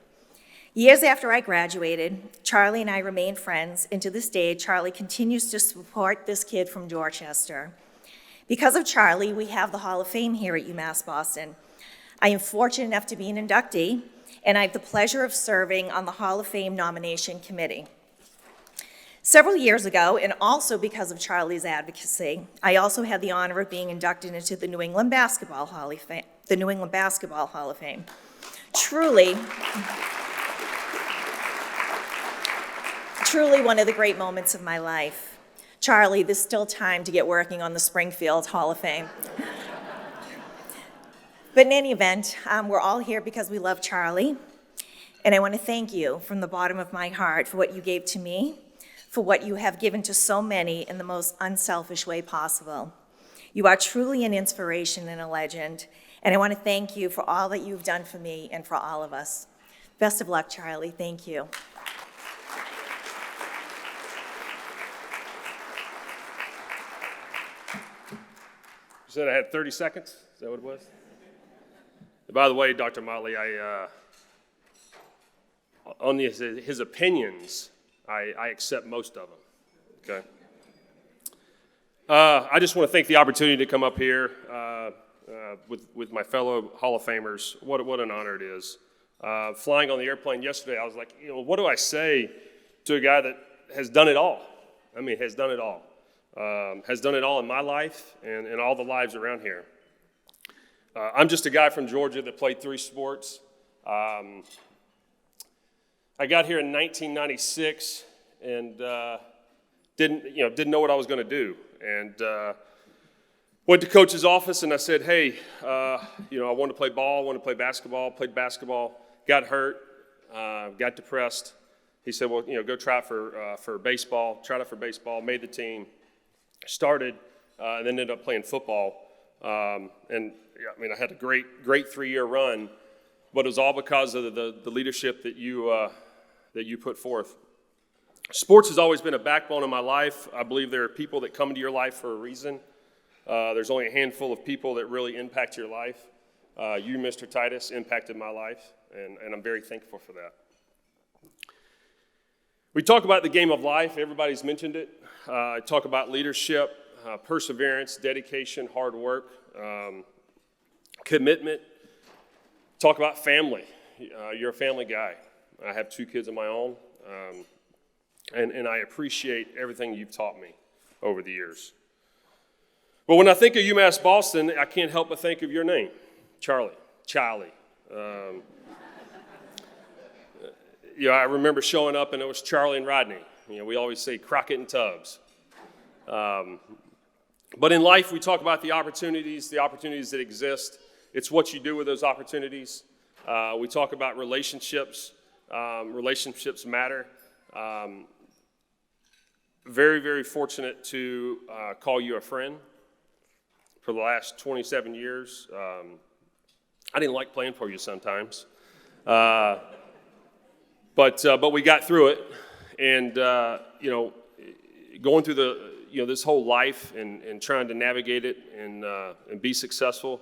Years after I graduated, Charlie and I remained friends, and to this day, Charlie continues to support this kid from Dorchester. Because of Charlie, we have the Hall of Fame here at UMass Boston. I am fortunate enough to be an inductee, and I have the pleasure of serving on the Hall of Fame nomination committee. Several years ago, and also because of Charlie's advocacy, I also had the honor of being inducted into the New England Basketball Hall of Fame. Truly one of the great moments of my life. Charlie, there's still time to get working on the Springfield Hall of Fame. But in any event, we're all here because we love Charlie, And I want to thank you from the bottom of my heart for what you gave to me, for what you have given to so many in the most unselfish way possible. You are truly an inspiration and a legend, and I want to thank you for all that you've done for me and for all of us. Best of luck, Charlie. Thank you. You said I had 30 seconds? Is that what it was? By the way, Dr. Motley, on his opinions, I accept most of them, okay? I just want to thank the opportunity to come up here with my fellow Hall of Famers. What an honor it is. Flying on the airplane yesterday, I was like, what do I say to a guy that has done it all? I mean, has done it all. Has done it all in my life and in all the lives around here. I'm just a guy from Georgia that played 3 sports. I got here in 1996 and didn't know what I was going to do. And went to coach's office and I said, hey, I want to play ball, I want to play basketball. Played basketball, got hurt, got depressed. He said, well, go try it for baseball. Tried it for baseball, made the team. Started and then ended up playing football. I had a great 3-year run, but it was all because of the leadership that you put forth. Sports has always been a backbone of my life. I believe there are people that come into your life for a reason. There's only a handful of people that really impact your life. You, Mr. Titus, impacted my life, and I'm very thankful for that. We talk about the game of life. Everybody's mentioned it. I talk about leadership, perseverance, dedication, hard work, commitment. Talk about family. You're a family guy. I have 2 kids of my own, and I appreciate everything you've taught me over the years. But when I think of UMass Boston, I can't help but think of your name, Charlie. I remember showing up and it was Charlie and Rodney. We always say Crockett and Tubbs. But in life, we talk about the opportunities that exist. It's what you do with those opportunities. We talk about relationships. Relationships matter. Very, very fortunate to call you a friend for the last 27 years. I didn't like playing for you sometimes. But we got through it, and going through this whole life and trying to navigate it and be successful,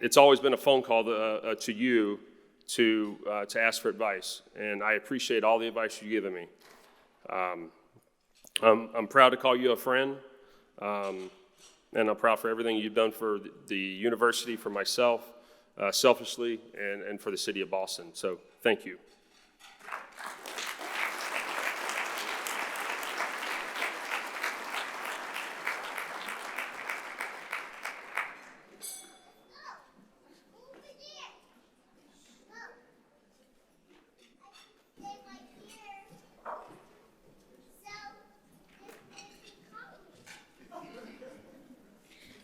it's always been a phone call to you to ask for advice, and I appreciate all the advice you've given me. I'm proud to call you a friend, and I'm proud for everything you've done for the university, for myself, selfishly, and for the city of Boston. So thank you.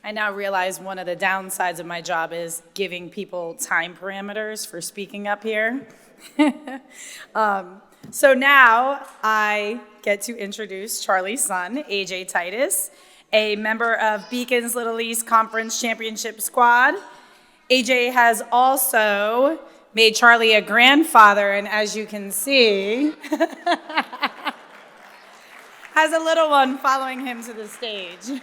I now realize one of the downsides of my job is giving people time parameters for speaking up here. So now I get to introduce Charlie's son, AJ Titus, a member of Beacon's Little East Conference Championship squad. AJ has also made Charlie a grandfather, and as you can see, has a little one following him to the stage.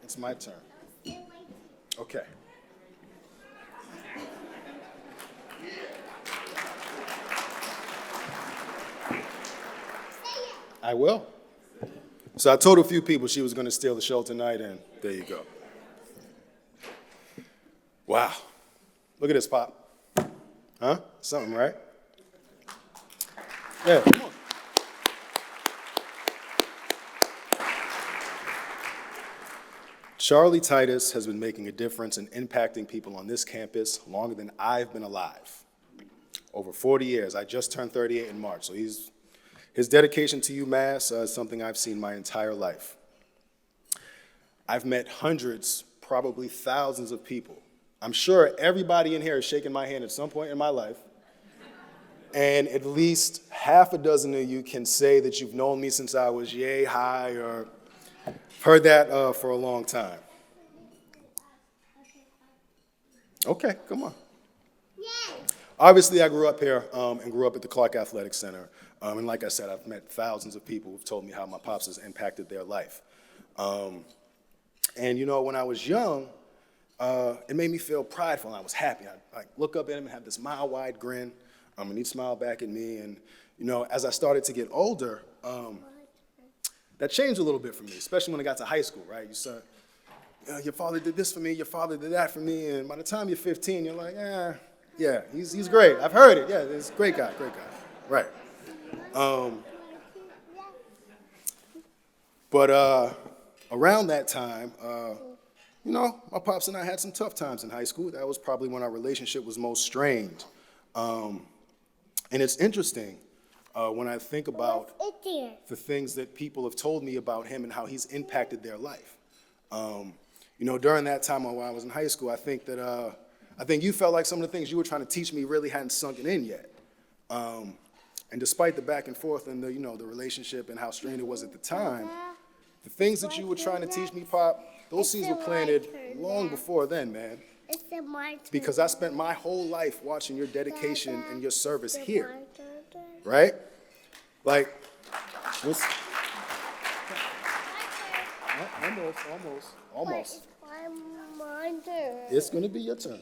It's my turn. Okay. I will. So I told a few people she was going to steal the show tonight, and there you go. Wow. Look at this, Pop. Huh? Something, right? Yeah, come on. Charlie Titus has been making a difference and impacting people on this campus longer than I've been alive. Over 40 years. I just turned 38 in March, so his dedication to UMass is something I've seen my entire life. I've met hundreds, probably thousands of people. I'm sure everybody in here has shaken my hand at some point in my life. And at least half a dozen of you can say that you've known me since I was yay high or heard that for a long time. Okay, come on. Obviously, I grew up here and grew up at the Clark Athletic Center. And like I said, I've met thousands of people who've told me how my pops has impacted their life. And you know, when I was young, it made me feel prideful and I was happy. I'd like, look up at him and have this mile-wide grin, and he'd smile back at me. And you know, as I started to get older, that changed a little bit for me, especially when I got to high school, right? You start, your father did this for me, your father did that for me, and by the time you're 15, you're like, yeah, he's great. I've heard it. Yeah, he's a great guy, right? But around that time, you know, my pops and I had some tough times in high school. That was probably when our relationship was most strained. And it's interesting when I think about the things that people have told me about him and how he's impacted their life. You know, during that time when I was in high school, I think you felt like some of the things you were trying to teach me really hadn't sunken in yet. And despite the back and forth and the relationship and how strained it was at the time, the things that you were trying to teach me, Pop, those seeds were planted long before then, man. Because I spent my whole life watching your dedication and your service here, right? Like, almost. It's gonna be your turn.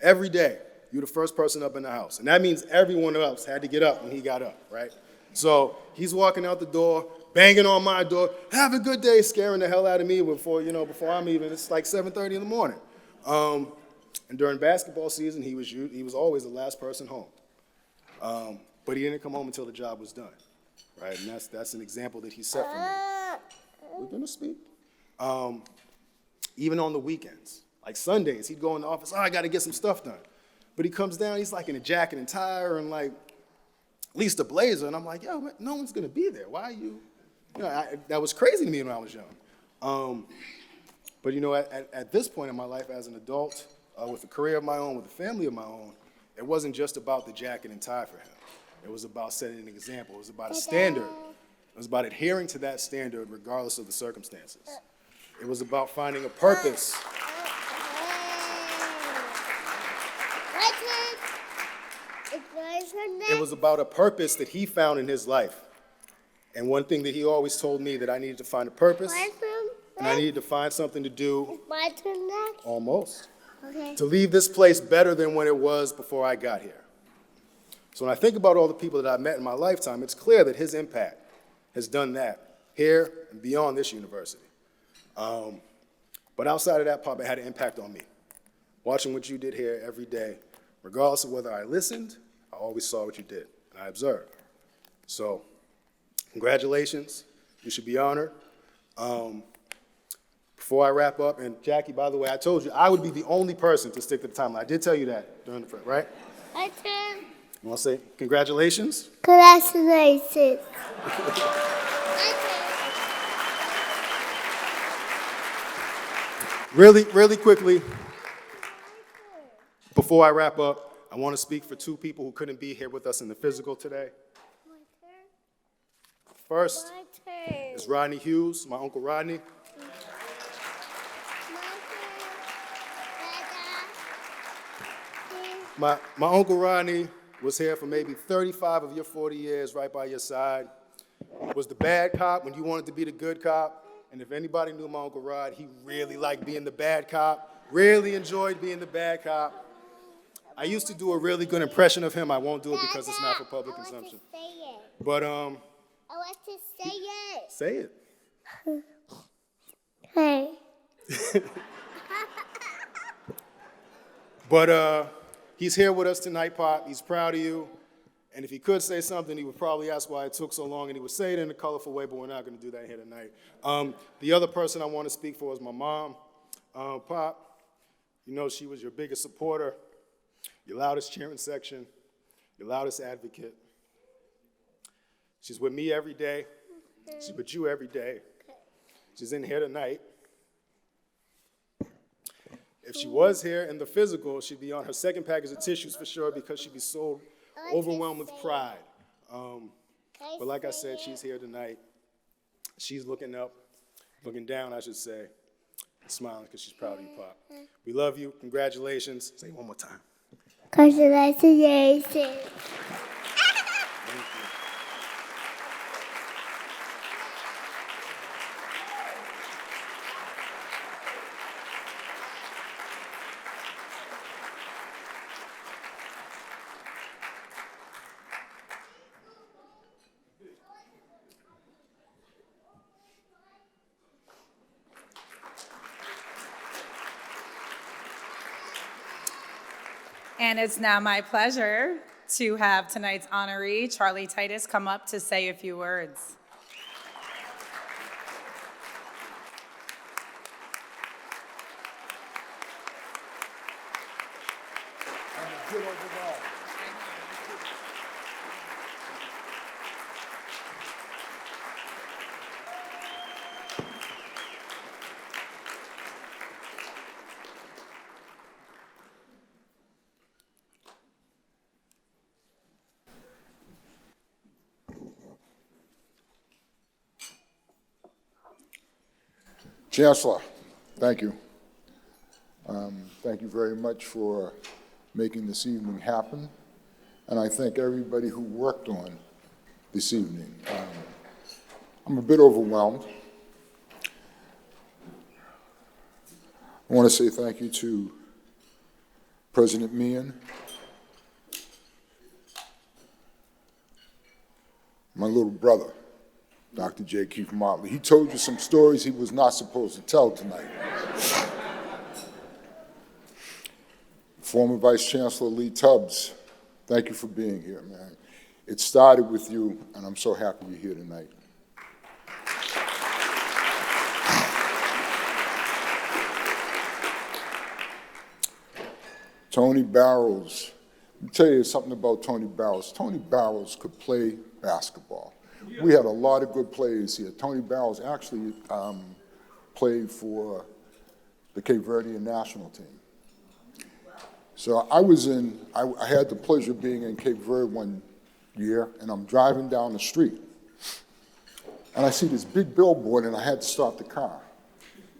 Every day, you're the first person up in the house. And that means everyone else had to get up when he got up, right? So he's walking out the door, banging on my door, have a good day, scaring the hell out of me before I'm even, it's like 7:30 in the morning. And during basketball season, he was always the last person home. But he didn't come home until the job was done, right? And that's an example that he set for me. We're gonna speak. Even on the weekends, like Sundays, he'd go in the office, I gotta get some stuff done. But he comes down, he's like in a jacket and tie and like, at least a blazer, and I'm like, yo, no one's gonna be there. Why are you? That was crazy to me when I was young. But you know, at this point in my life as an adult, with a career of my own, with a family of my own, it wasn't just about the jacket and tie for him. It was about setting an example. It was about a standard. It was about adhering to that standard regardless of the circumstances. It was about finding a purpose. It was about a purpose that he found in his life. And one thing that he always told me, that I needed to find a purpose, and I needed to find something to do. My turn next? Almost. Okay. To leave this place better than when it was before I got here. So when I think about all the people that I've met in my lifetime, it's clear that his impact has done that here and beyond this university. But outside of that, Pop, it had an impact on me. Watching what you did here every day, regardless of whether I listened, I always saw what you did, and I observed. So, congratulations. You should be honored. Before I wrap up, and Jackie, by the way, I told you I would be the only person to stick to the timeline. I did tell you that during the prep, right? My turn. You want to say congratulations? Congratulations. Really quickly, before I wrap up, I want to speak for two people who couldn't be here with us in the physical today. First is Rodney Hughes, my Uncle Rodney. My Uncle Rodney was here for maybe 35 of your 40 years, right by your side. Was the bad cop when you wanted to be the good cop. And if anybody knew my Uncle Rod, he really liked being the bad cop, really enjoyed being the bad cop. I used to do a really good impression of him. I won't do it because it's not for public consumption. But I want to say it. Say it. Hey. But he's here with us tonight, Pop. He's proud of you. And if he could say something, he would probably ask why it took so long, and he would say it in a colorful way, but we're not going to do that here tonight. The other person I want to speak for is my mom. Pop, you know she was your biggest supporter, your loudest cheering section, your loudest advocate. She's with me every day. She's with you every day. She's in here tonight. If she was here in the physical, she'd be on her second package of tissues for sure because she'd be so overwhelmed with pride. But like I said, she's here tonight. She's looking up, looking down, I should say, and smiling because she's proud of you, Pop. We love you. Congratulations. Say it one more time. Congratulations. And it's now my pleasure to have tonight's honoree, Charlie Titus, come up to say a few words. Chancellor, thank you. Thank you very much for making this evening happen. And I thank everybody who worked on this evening. I'm a bit overwhelmed. I want to say thank you to President Meehan, my little brother, Dr. J. Keith Motley. He told you some stories he was not supposed to tell tonight. Former Vice Chancellor Lee Tubbs, thank you for being here, man. It started with you, and I'm so happy you're here tonight. Tony Barrows. Let me tell you something about Tony Barrows. Tony Barrows could play basketball. We had a lot of good players here. Tony Barrows actually played for the Cape Verdean national team. So I had the pleasure of being in Cape Verde one year, and I'm driving down the street, and I see this big billboard, and I had to stop the car.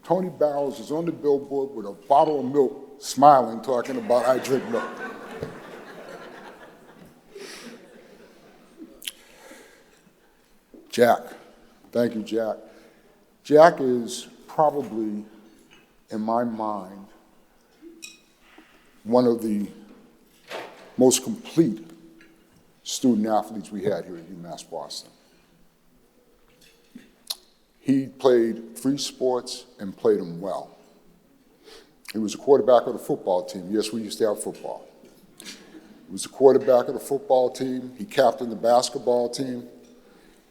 Tony Barrows is on the billboard with a bottle of milk, smiling, talking about, I drink milk. Jack, thank you, Jack. Jack is probably, in my mind, one of the most complete student athletes we had here at UMass Boston. He played three sports and played them well. He was a quarterback of the football team. Yes, we used to have football. He was a quarterback of the football team. He captained the basketball team.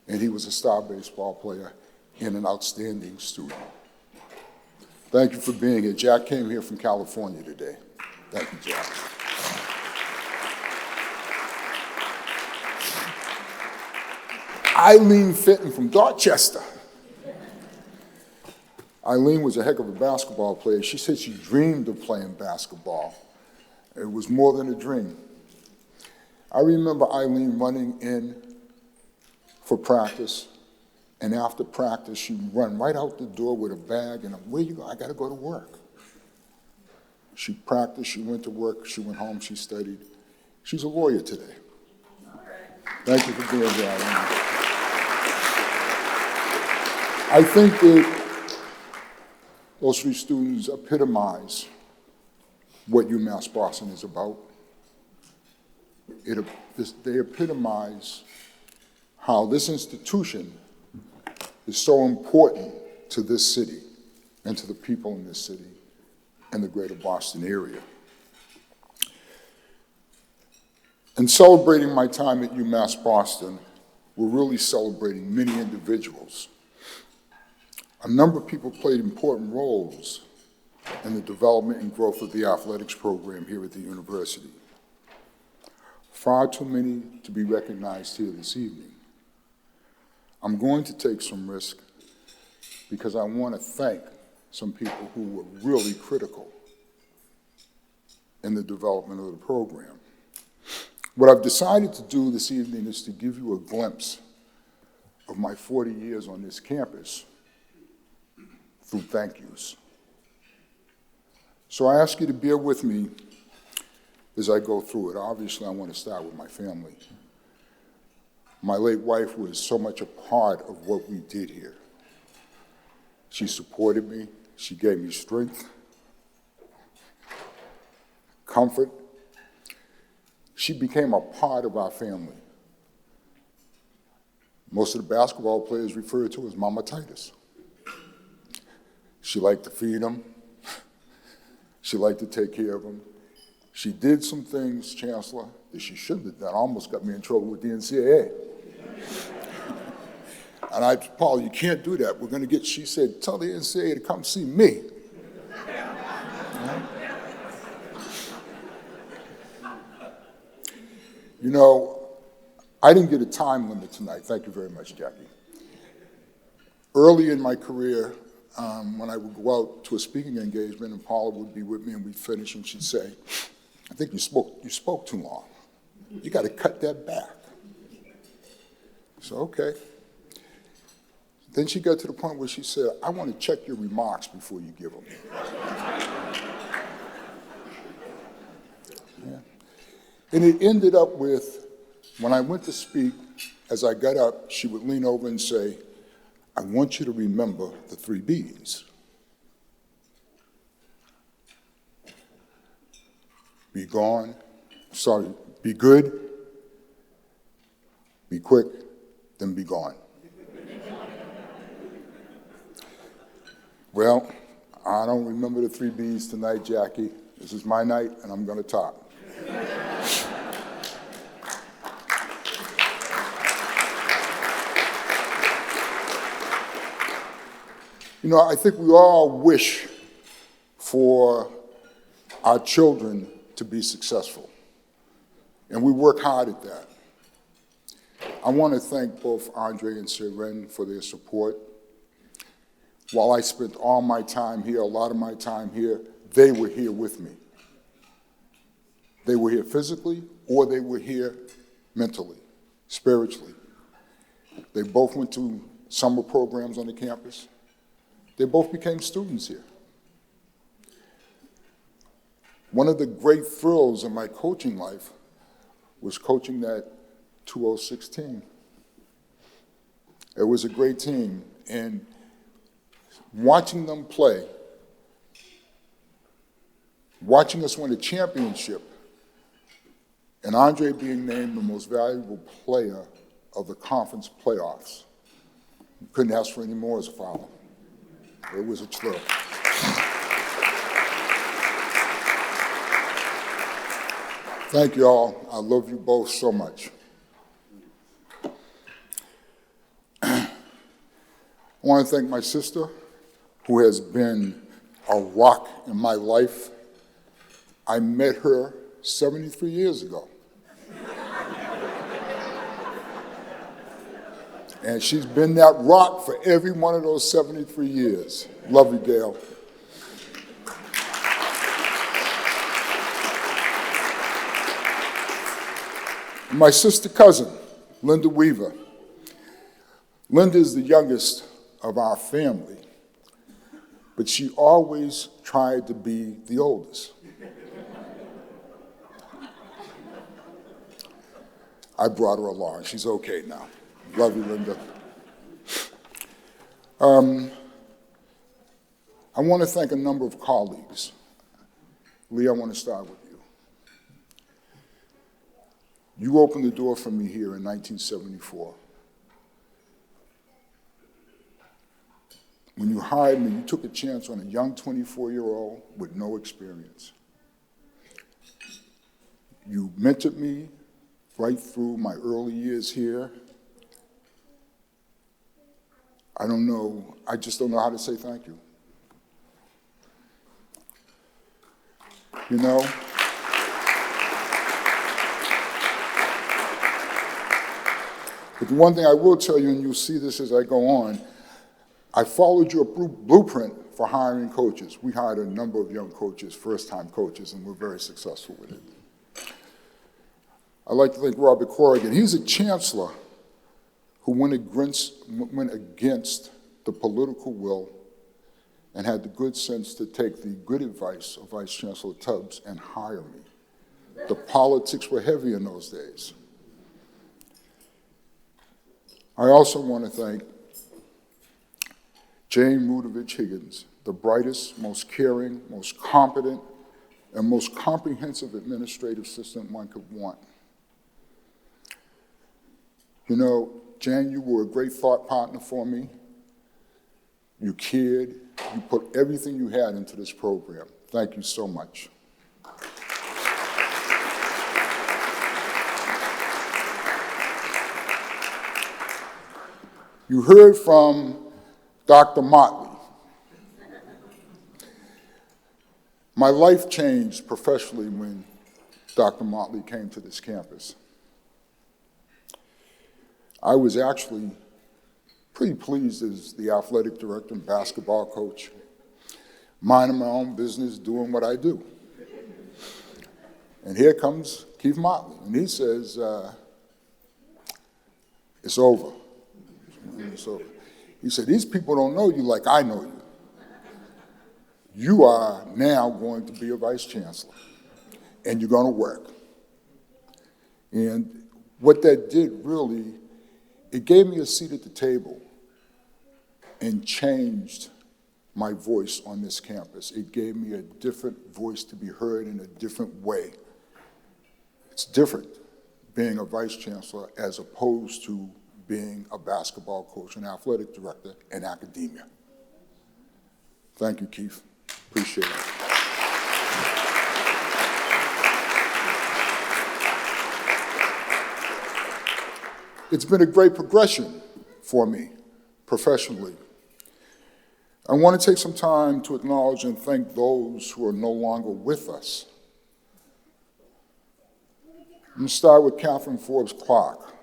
And he was a star baseball player and an outstanding student. Thank you for being here. Jack came here from California today. Thank you, Jack. Eileen Fenton from Dorchester. Eileen was a heck of a basketball player. She said she dreamed of playing basketball. It was more than a dream. I remember Eileen running in for practice, and after practice, she'd run right out the door with a bag, and where you go? I gotta go to work. She practiced, she went to work, she went home, she studied. She's a lawyer today. Thank you for being here, Eileen. I think that those three students epitomize what UMass Boston is about. They epitomize how this institution is so important to this city and to the people in this city and the greater Boston area. In celebrating my time at UMass Boston, we're really celebrating many individuals. A number of people played important roles in the development and growth of the athletics program here at the university. Far too many to be recognized here this evening. I'm going to take some risk because I want to thank some people who were really critical in the development of the program. What I've decided to do this evening is to give you a glimpse of my 40 years on this campus through thank yous. So I ask you to bear with me as I go through it. Obviously, I want to start with my family. My late wife was so much a part of what we did here. She supported me. She gave me strength, comfort. She became a part of our family. Most of the basketball players refer to as Mama Titus. She liked to feed them. She liked to take care of them. She did some things, Chancellor, that she shouldn't have done. Almost got me in trouble with the NCAA. And I, Paul, you can't do that. We're going to get, she said, tell the NCAA to come see me. You know, I didn't get a time limit tonight. Thank you very much, Jackie. Early in my career, when I would go out to a speaking engagement and Paula would be with me and we'd finish and she'd say, I think you spoke too long. You got to cut that back. So, okay. Then she got to the point where she said, I want to check your remarks before you give them. Yeah. And it ended up with, when I went to speak, as I got up, she would lean over and say, I want you to remember the 3 B's. Be good, be quick, then be gone. Well, I don't remember the 3 B's tonight, Jackie. This is my night, and I'm going to talk. You know, I think we all wish for our children to be successful, and we work hard at that. I want to thank both Andre and Seren for their support. While I spent all my time here, a lot of my time here, they were here with me. They were here physically, or they were here mentally, spiritually. They both went to summer programs on the campus. They both became students here. One of the great thrills in my coaching life was coaching that 206 team. It was a great team, and watching them play, watching us win a championship, and Andre being named the most valuable player of the conference playoffs. Couldn't ask for any more as a father. It was a thrill. Thank you all. I love you both so much. I want to thank my sister, who has been a rock in my life. I met her 73 years ago. And she's been that rock for every one of those 73 years. Love you, Gail. My sister cousin, Linda Weaver. Linda is the youngest of our family, but she always tried to be the oldest. I brought her along. She's okay now. Love you, Linda. I want to thank a number of colleagues. Lee, I want to start with you. You opened the door for me here in 1974. When you hired me, you took a chance on a young 24-year-old with no experience. You mentored me right through my early years here. I just don't know how to say thank you. You know? But the one thing I will tell you, and you'll see this as I go on, I followed your blueprint for hiring coaches. We hired a number of young coaches, first-time coaches, and we're very successful with it. I'd like to thank Robert Corrigan. He's a chancellor who went against the political will and had the good sense to take the good advice of Vice Chancellor Tubbs and hire me. The politics were heavy in those days. I also want to thank Jane Rudovich Higgins, the brightest, most caring, most competent, and most comprehensive administrative assistant one could want. You know, Jane, you were a great thought partner for me. You cared. You put everything you had into this program. Thank you so much. You heard from Dr. Motley. My life changed professionally when Dr. Motley came to this campus. I was actually pretty pleased as the athletic director and basketball coach, minding my own business, doing what I do. And here comes Keith Motley, and he says, it's over. It's over. He said, these people don't know you like I know you. You are now going to be a vice chancellor, and you're going to work. And what that did really, it gave me a seat at the table and changed my voice on this campus. It gave me a different voice to be heard in a different way. It's different being a vice chancellor as opposed to being a basketball coach, an athletic director, and academia. Thank you, Keith. Appreciate it. It's been a great progression for me professionally. I want to take some time to acknowledge and thank those who are no longer with us. I'm going to start with Catherine Forbes Clark,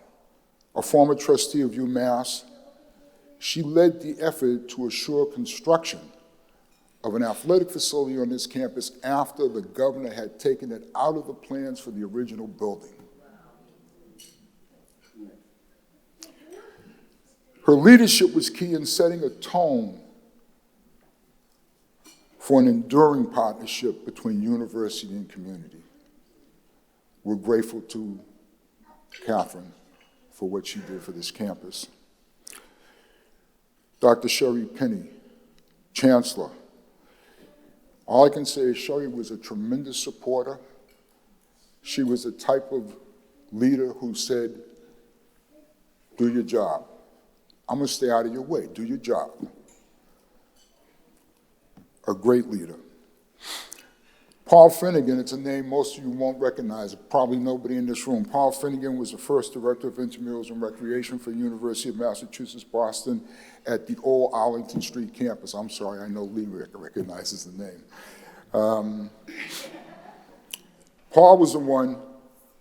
a former trustee of UMass. She led the effort to assure construction of an athletic facility on this campus after the governor had taken it out of the plans for the original building. Her leadership was key in setting a tone for an enduring partnership between university and community. We're grateful to Catherine for what she did for this campus. Dr. Sherry Penny, Chancellor. All I can say is Sherry was a tremendous supporter. She was the type of leader who said, do your job. I'm gonna stay out of your way, do your job. A great leader. Paul Finnegan, it's a name most of you won't recognize, probably nobody in this room. Paul Finnegan was the first director of intramurals and recreation for the University of Massachusetts, Boston at the old Arlington Street campus. I'm sorry, I know Lee recognizes the name. Paul was the one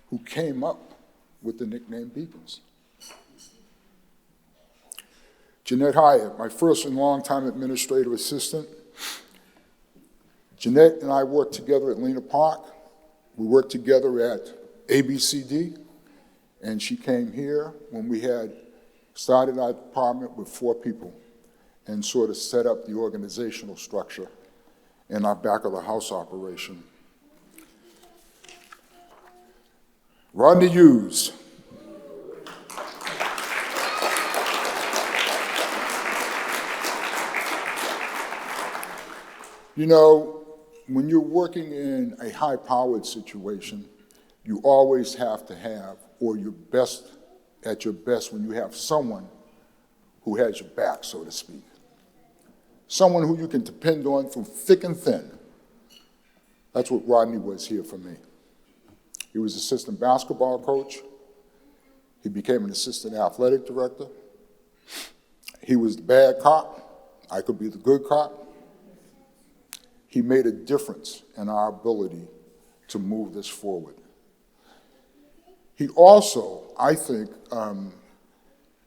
who came up with the nickname Beacons. Jeanette Hyatt, my first and longtime administrative assistant. Jeanette and I worked together at Lena Park. We worked together at ABCD, and she came here when we had started our department with 4 people and sort of set up the organizational structure in our back of the house operation. Rodney Hughes. You know, when you're working in a high-powered situation, you always have to have, or you're best at your best when you have someone who has your back, so to speak. Someone who you can depend on through thick and thin. That's what Rodney was here for me. He was assistant basketball coach. He became an assistant athletic director. He was the bad cop. I could be the good cop. He made a difference in our ability to move this forward. He also, I think,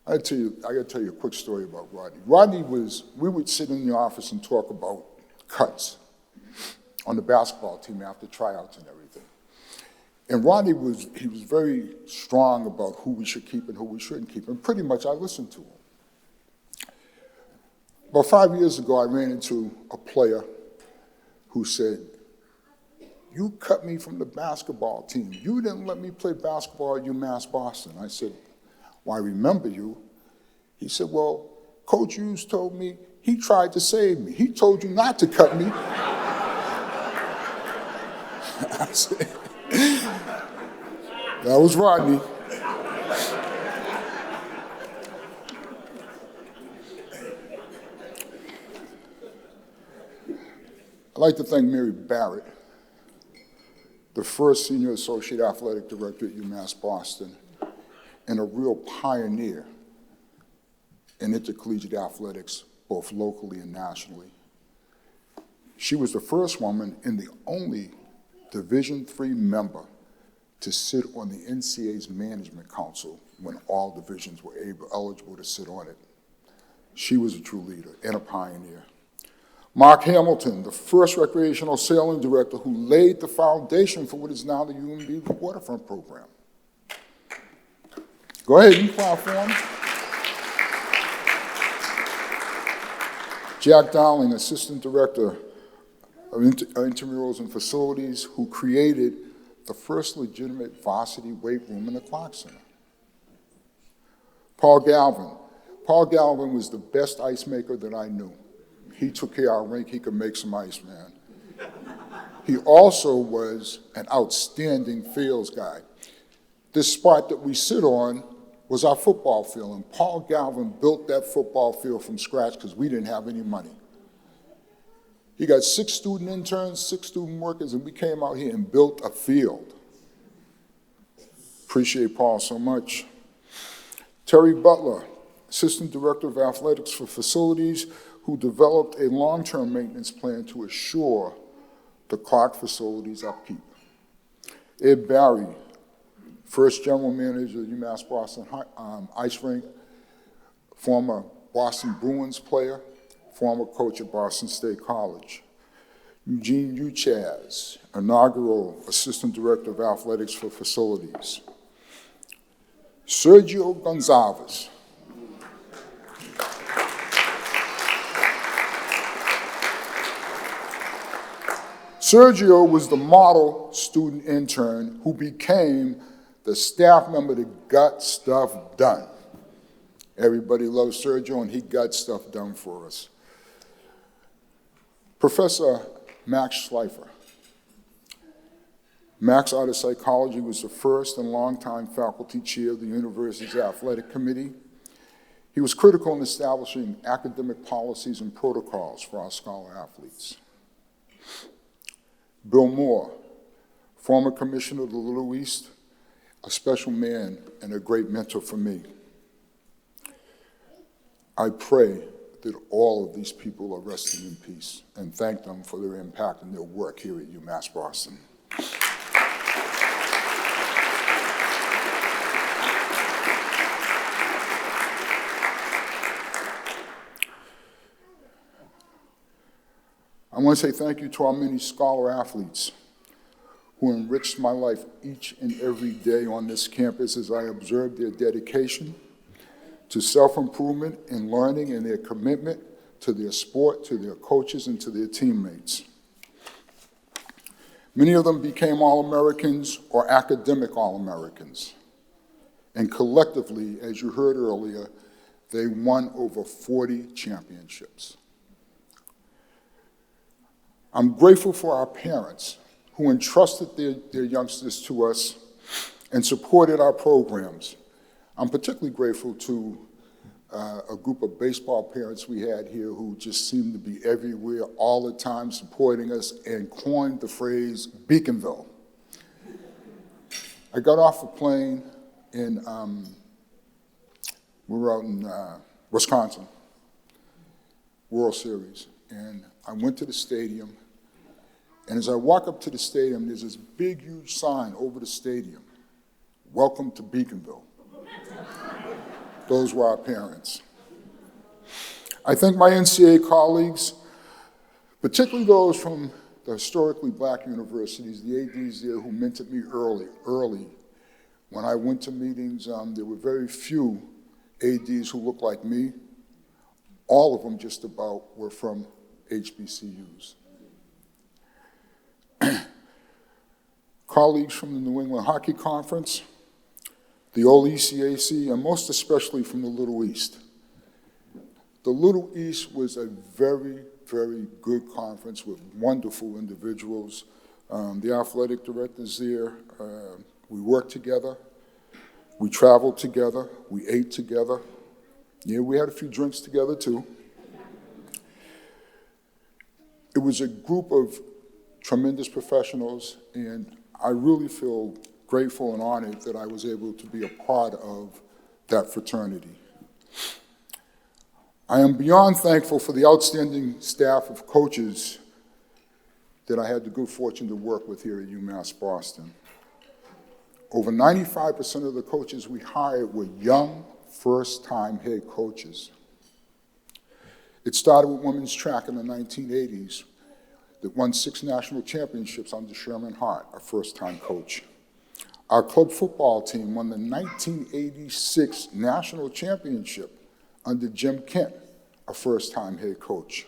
I got to tell you a quick story about Rodney. Rodney we would sit in the office and talk about cuts on the basketball team after tryouts and everything. And Rodney was very strong about who we should keep and who we shouldn't keep, and pretty much I listened to him. About 5 years ago, I ran into a player who said, "You cut me from the basketball team. You didn't let me play basketball at UMass Boston." I said, "Well, I remember you." He said, "Well, Coach Hughes told me he tried to save me. He told you not to cut me." I said, that was Rodney. I'd like to thank Mary Barrett, the first Senior Associate Athletic Director at UMass Boston, and a real pioneer in intercollegiate athletics, both locally and nationally. She was the first woman and the only Division III member to sit on the NCAA's Management Council when all divisions were eligible to sit on it. She was a true leader and a pioneer. Mark Hamilton, the first recreational sailing director who laid the foundation for what is now the UMB Waterfront Program. Go ahead, you clap for him. Jack Dowling, Assistant Director of Intramurals and Facilities, who created the first legitimate varsity weight room in the Clark Center. Paul Galvin. Paul Galvin was the best ice maker that I knew. He took care of our rink. He could make some ice, man. He also was an outstanding fields guy. This spot that we sit on was our football field, and Paul Galvin built that football field from scratch because we didn't have any money. He got 6 student interns, 6 student workers, and we came out here and built a field. Appreciate Paul so much. Terry Butler, Assistant Director of Athletics for Facilities, who developed a long-term maintenance plan to assure the Clark facilities upkeep. Ed Barry, first general manager of UMass Boston Ice Rink, former Boston Bruins player, former coach at Boston State College. Eugene Uchaz, inaugural Assistant Director of Athletics for Facilities. Sergio Gonzalez. Sergio was the model student intern who became the staff member that got stuff done. Everybody loves Sergio, and he got stuff done for us. Professor Max Schleifer. Max, out of psychology, was the first and longtime faculty chair of the university's athletic committee. He was critical in establishing academic policies and protocols for our scholar athletes. Bill Moore, former commissioner of the Little East, a special man and a great mentor for me. I pray that all of these people are resting in peace and thank them for their impact and their work here at UMass Boston. I want to say thank you to our many scholar athletes who enriched my life each and every day on this campus as I observed their dedication to self-improvement and learning and their commitment to their sport, to their coaches, and to their teammates. Many of them became All-Americans or academic All-Americans. And collectively, as you heard earlier, they won over 40 championships. I'm grateful for our parents who entrusted their youngsters to us and supported our programs. I'm particularly grateful to a group of baseball parents we had here who just seemed to be everywhere all the time supporting us and coined the phrase Beaconville. I got off a plane in, we were out in Wisconsin, World Series, and I went to the stadium, and as I walk up to the stadium, there's this big, huge sign over the stadium, "Welcome to Beaconville." Those were our parents. I thank my NCAA colleagues, particularly those from the historically black universities, the ADs there who mentored me early. When I went to meetings, there were very few ADs who looked like me. All of them just about were from HBCUs. Colleagues from the New England Hockey Conference, the old ECAC, and most especially from the Little East. The Little East was a very, very good conference with wonderful individuals. The athletic directors there, we worked together, we traveled together, we ate together. Yeah, we had a few drinks together too. It was a group of tremendous professionals, and I really feel grateful and honored that I was able to be a part of that fraternity. I am beyond thankful for the outstanding staff of coaches that I had the good fortune to work with here at UMass Boston. Over 95% of the coaches we hired were young, first-time head coaches. It started with women's track in the 1980s that won 6 national championships under Sherman Hart, a first-time coach. Our club football team won the 1986 national championship under Jim Kent, a first-time head coach.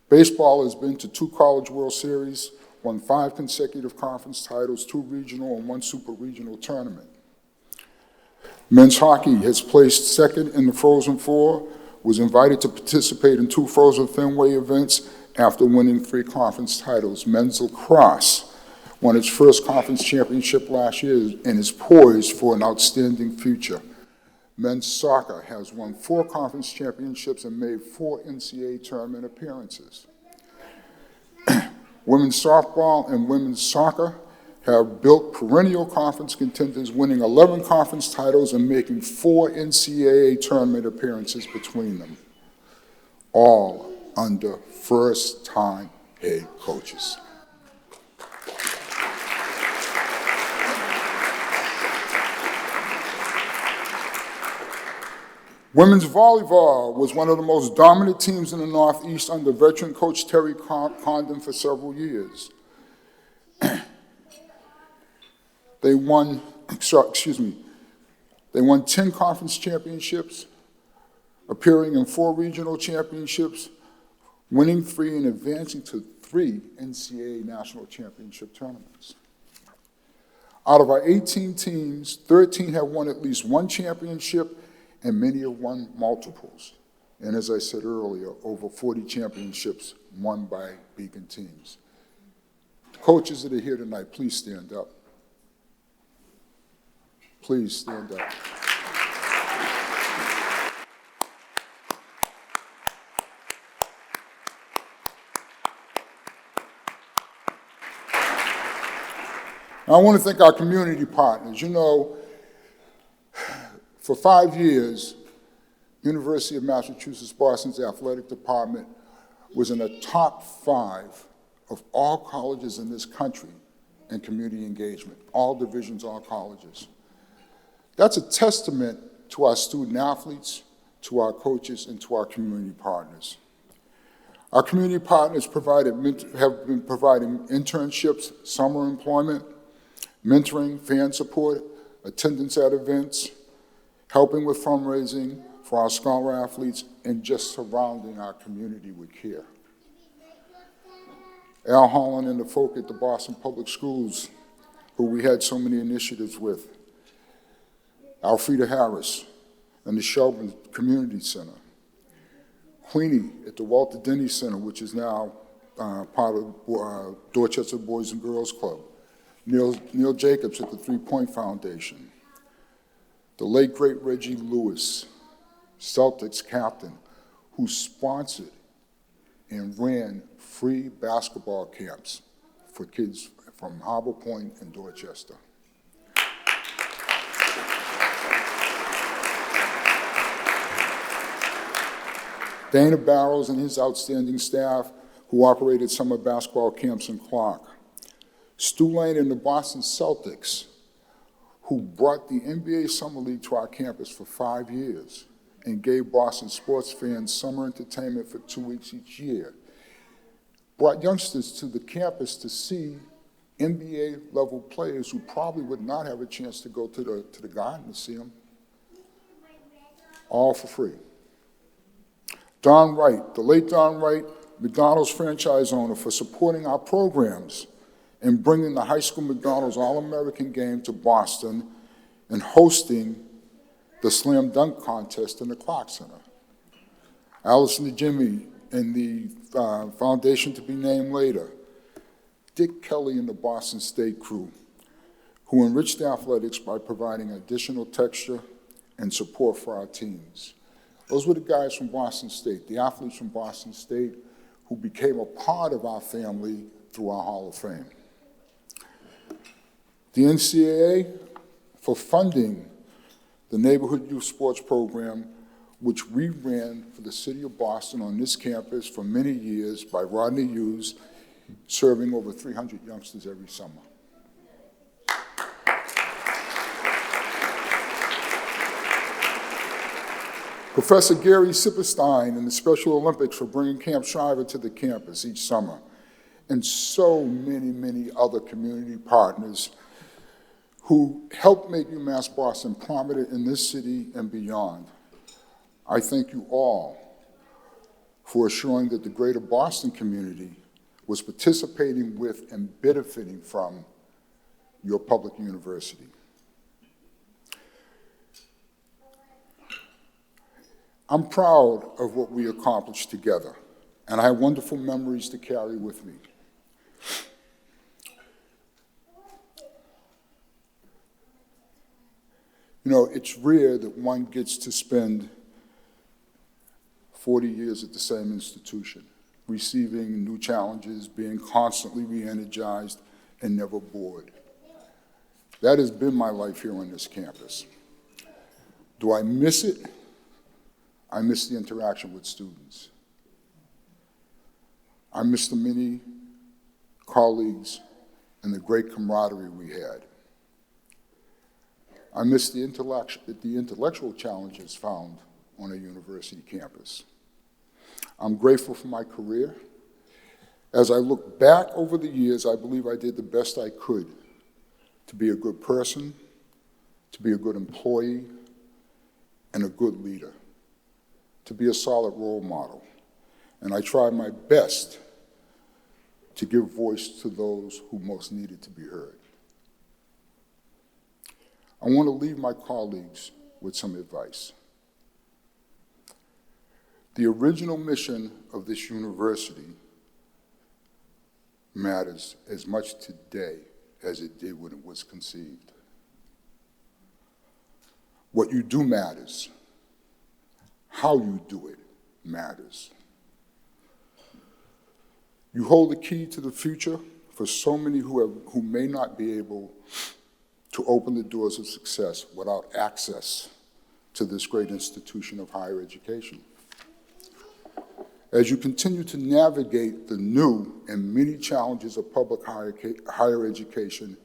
Baseball has been to 2 College World Series, won 5 consecutive conference titles, 2 regional and 1 super regional tournament. Men's hockey has placed second in the Frozen Four, was invited to participate in 2 Frozen Fenway events after winning 3 conference titles. Men's lacrosse won its first conference championship last year and is poised for an outstanding future. Men's soccer has won 4 conference championships and made 4 NCAA tournament appearances. Women's softball and women's soccer have built perennial conference contenders, winning 11 conference titles and making 4 NCAA tournament appearances between them, all under first-time head coaches. Women's volleyball was one of the most dominant teams in the Northeast under veteran coach Terry Condon for several years. They won 10 conference championships, appearing in 4 regional championships, winning 3 and advancing to 3 NCAA national championship tournaments. Out of our 18 teams, 13 have won at least 1 championship, and many have won multiples. And as I said earlier, over 40 championships won by Beacon teams. The coaches that are here tonight, please stand up. Please stand up. Now, I want to thank our community partners. You know, for 5 years, University of Massachusetts Boston's athletic department was in the top 5 of all colleges in this country in community engagement, all divisions, all colleges. That's a testament to our student athletes, to our coaches, and to our community partners. Our community partners have been providing internships, summer employment, mentoring, fan support, attendance at events, helping with fundraising for our scholar athletes, and just surrounding our community with care. Al Holland and the folk at the Boston Public Schools, who we had so many initiatives with, Alfreda Harris and the Shelburne Community Center, Queenie at the Walter Denny Center, which is now part of Dorchester Boys and Girls Club, Neil Jacobs at the 3 Point Foundation, the late great Reggie Lewis, Celtics captain, who sponsored and ran free basketball camps for kids from Harbor Point and Dorchester. Dana Barrows and his outstanding staff who operated summer basketball camps in Clark. Stu Lane and the Boston Celtics, who brought the NBA Summer League to our campus for 5 years and gave Boston sports fans summer entertainment for 2 weeks each year, brought youngsters to the campus to see NBA-level players who probably would not have a chance to go to the Garden to see them, all for free. Don Wright, the late Don Wright, McDonald's franchise owner, for supporting our programs and bringing the high school McDonald's All-American game to Boston and hosting the slam dunk contest in the Clark Center. Allison and Jimmy and the foundation to be named later. Dick Kelly and the Boston State crew, who enriched athletics by providing additional texture and support for our teams. Those were the guys from Boston State, the athletes from Boston State, who became a part of our family through our Hall of Fame. The NCAA for funding the Neighborhood Youth Sports Program, which we ran for the city of Boston on this campus for many years by Rodney Hughes, serving over 300 youngsters every summer. Professor Gary Sipperstein and the Special Olympics for bringing Camp Shriver to the campus each summer, and so many, many other community partners who helped make UMass Boston prominent in this city and beyond. I thank you all for assuring that the greater Boston community was participating with and benefiting from your public university. I'm proud of what we accomplished together, and I have wonderful memories to carry with me. You know, it's rare that one gets to spend 40 years at the same institution, receiving new challenges, being constantly re-energized, and never bored. That has been my life here on this campus. Do I miss it? I miss the interaction with students. I miss the many colleagues and the great camaraderie we had. I miss the intellectual challenges found on a university campus. I'm grateful for my career. As I look back over the years, I believe I did the best I could to be a good person, to be a good employee, and a good leader, to be a solid role model. And I tried my best to give voice to those who most needed to be heard. I want to leave my colleagues with some advice. The original mission of this university matters as much today as it did when it was conceived. What you do matters. How you do it matters. You hold the key to the future for so many who may not be able to open the doors of success without access to this great institution of higher education. As you continue to navigate the new and many challenges of public higher education,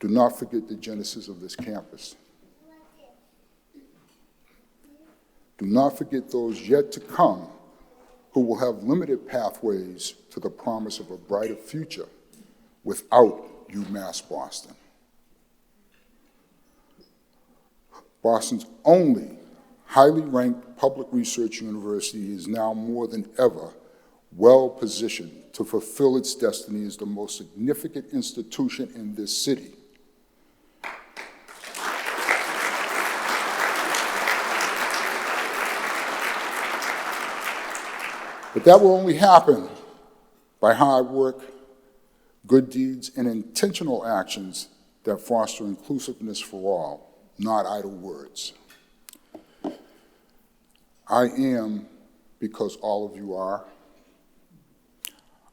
do not forget the genesis of this campus. Do not forget those yet to come who will have limited pathways to the promise of a brighter future without UMass Boston. Boston's only highly ranked public research university is now more than ever well positioned to fulfill its destiny as the most significant institution in this city. But that will only happen by hard work, good deeds, and intentional actions that foster inclusiveness for all, not idle words. I am because all of you are.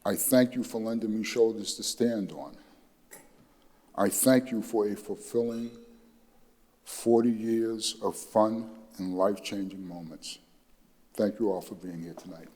I thank you for lending me shoulders to stand on. I thank you for a fulfilling 40 years of fun and life-changing moments. Thank you all for being here tonight.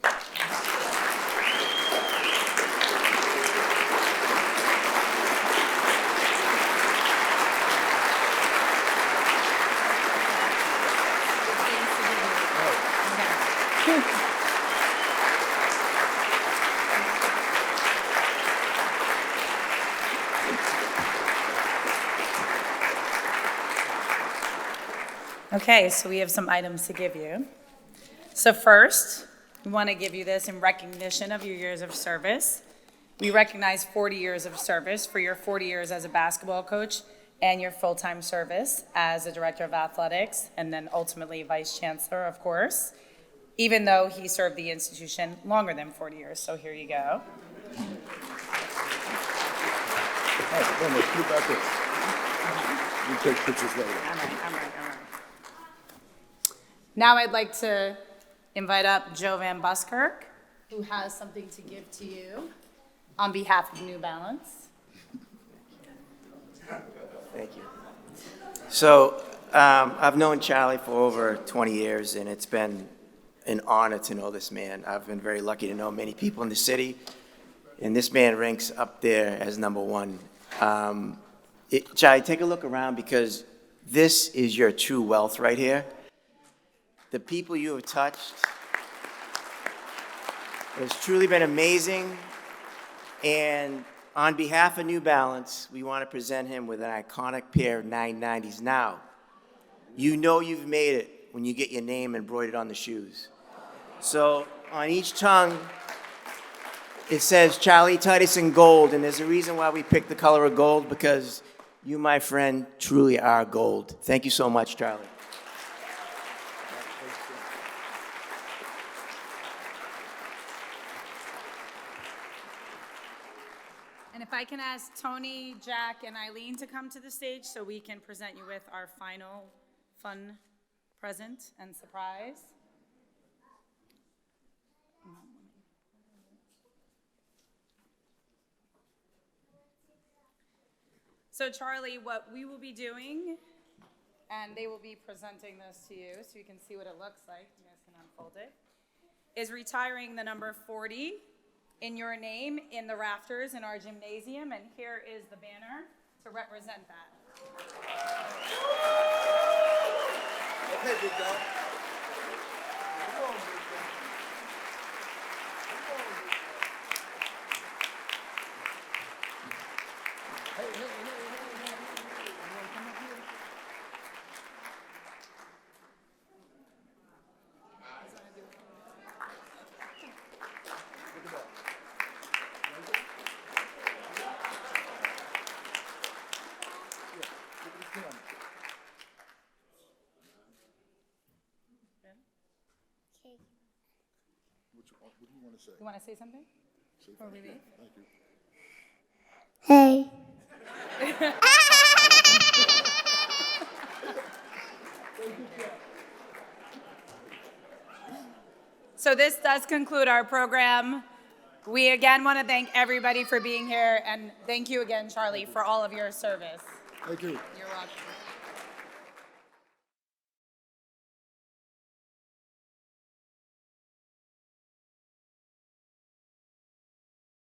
Okay, so we have some items to give you. So first, we want to give you this in recognition of your years of service. We recognize 40 years of service for your 40 years as a basketball coach and your full-time service as a director of athletics, and then ultimately vice chancellor, of course, even though he served the institution longer than 40 years. So here you go. You take pictures later. All right. Now I'd like to invite up Joe Van Buskirk, who has something to give to you on behalf of New Balance. Thank you. So I've known Charlie for over 20 years, and it's been an honor to know this man. I've been very lucky to know many people in the city, and this man ranks up there as number one. Charlie, take a look around, because this is your true wealth right here. The people you have touched, it has truly been amazing. And on behalf of New Balance, we want to present him with an iconic pair of 990s. Now, you know you've made it when you get your name embroidered on the shoes. So on each tongue, it says Charlie Titus in gold, and there's a reason why we picked the color of gold, because you, my friend, truly are gold. Thank you so much, Charlie. And if I can ask Tony, Jack, and Eileen to come to the stage so we can present you with our final fun present and surprise. So Charlie, what we will be doing, and they will be presenting this to you so you can see what it looks like. You guys can unfold it. Is retiring the number 40 in your name in the rafters in our gymnasium, and here is the banner to represent that. Okay, big dog. What do you want to say? You want to say something? Before we leave? Thank you. Hey. So this does conclude our program. We again want to thank everybody for being here, and thank you again, Charlie, for all of your service. Thank you. You're welcome.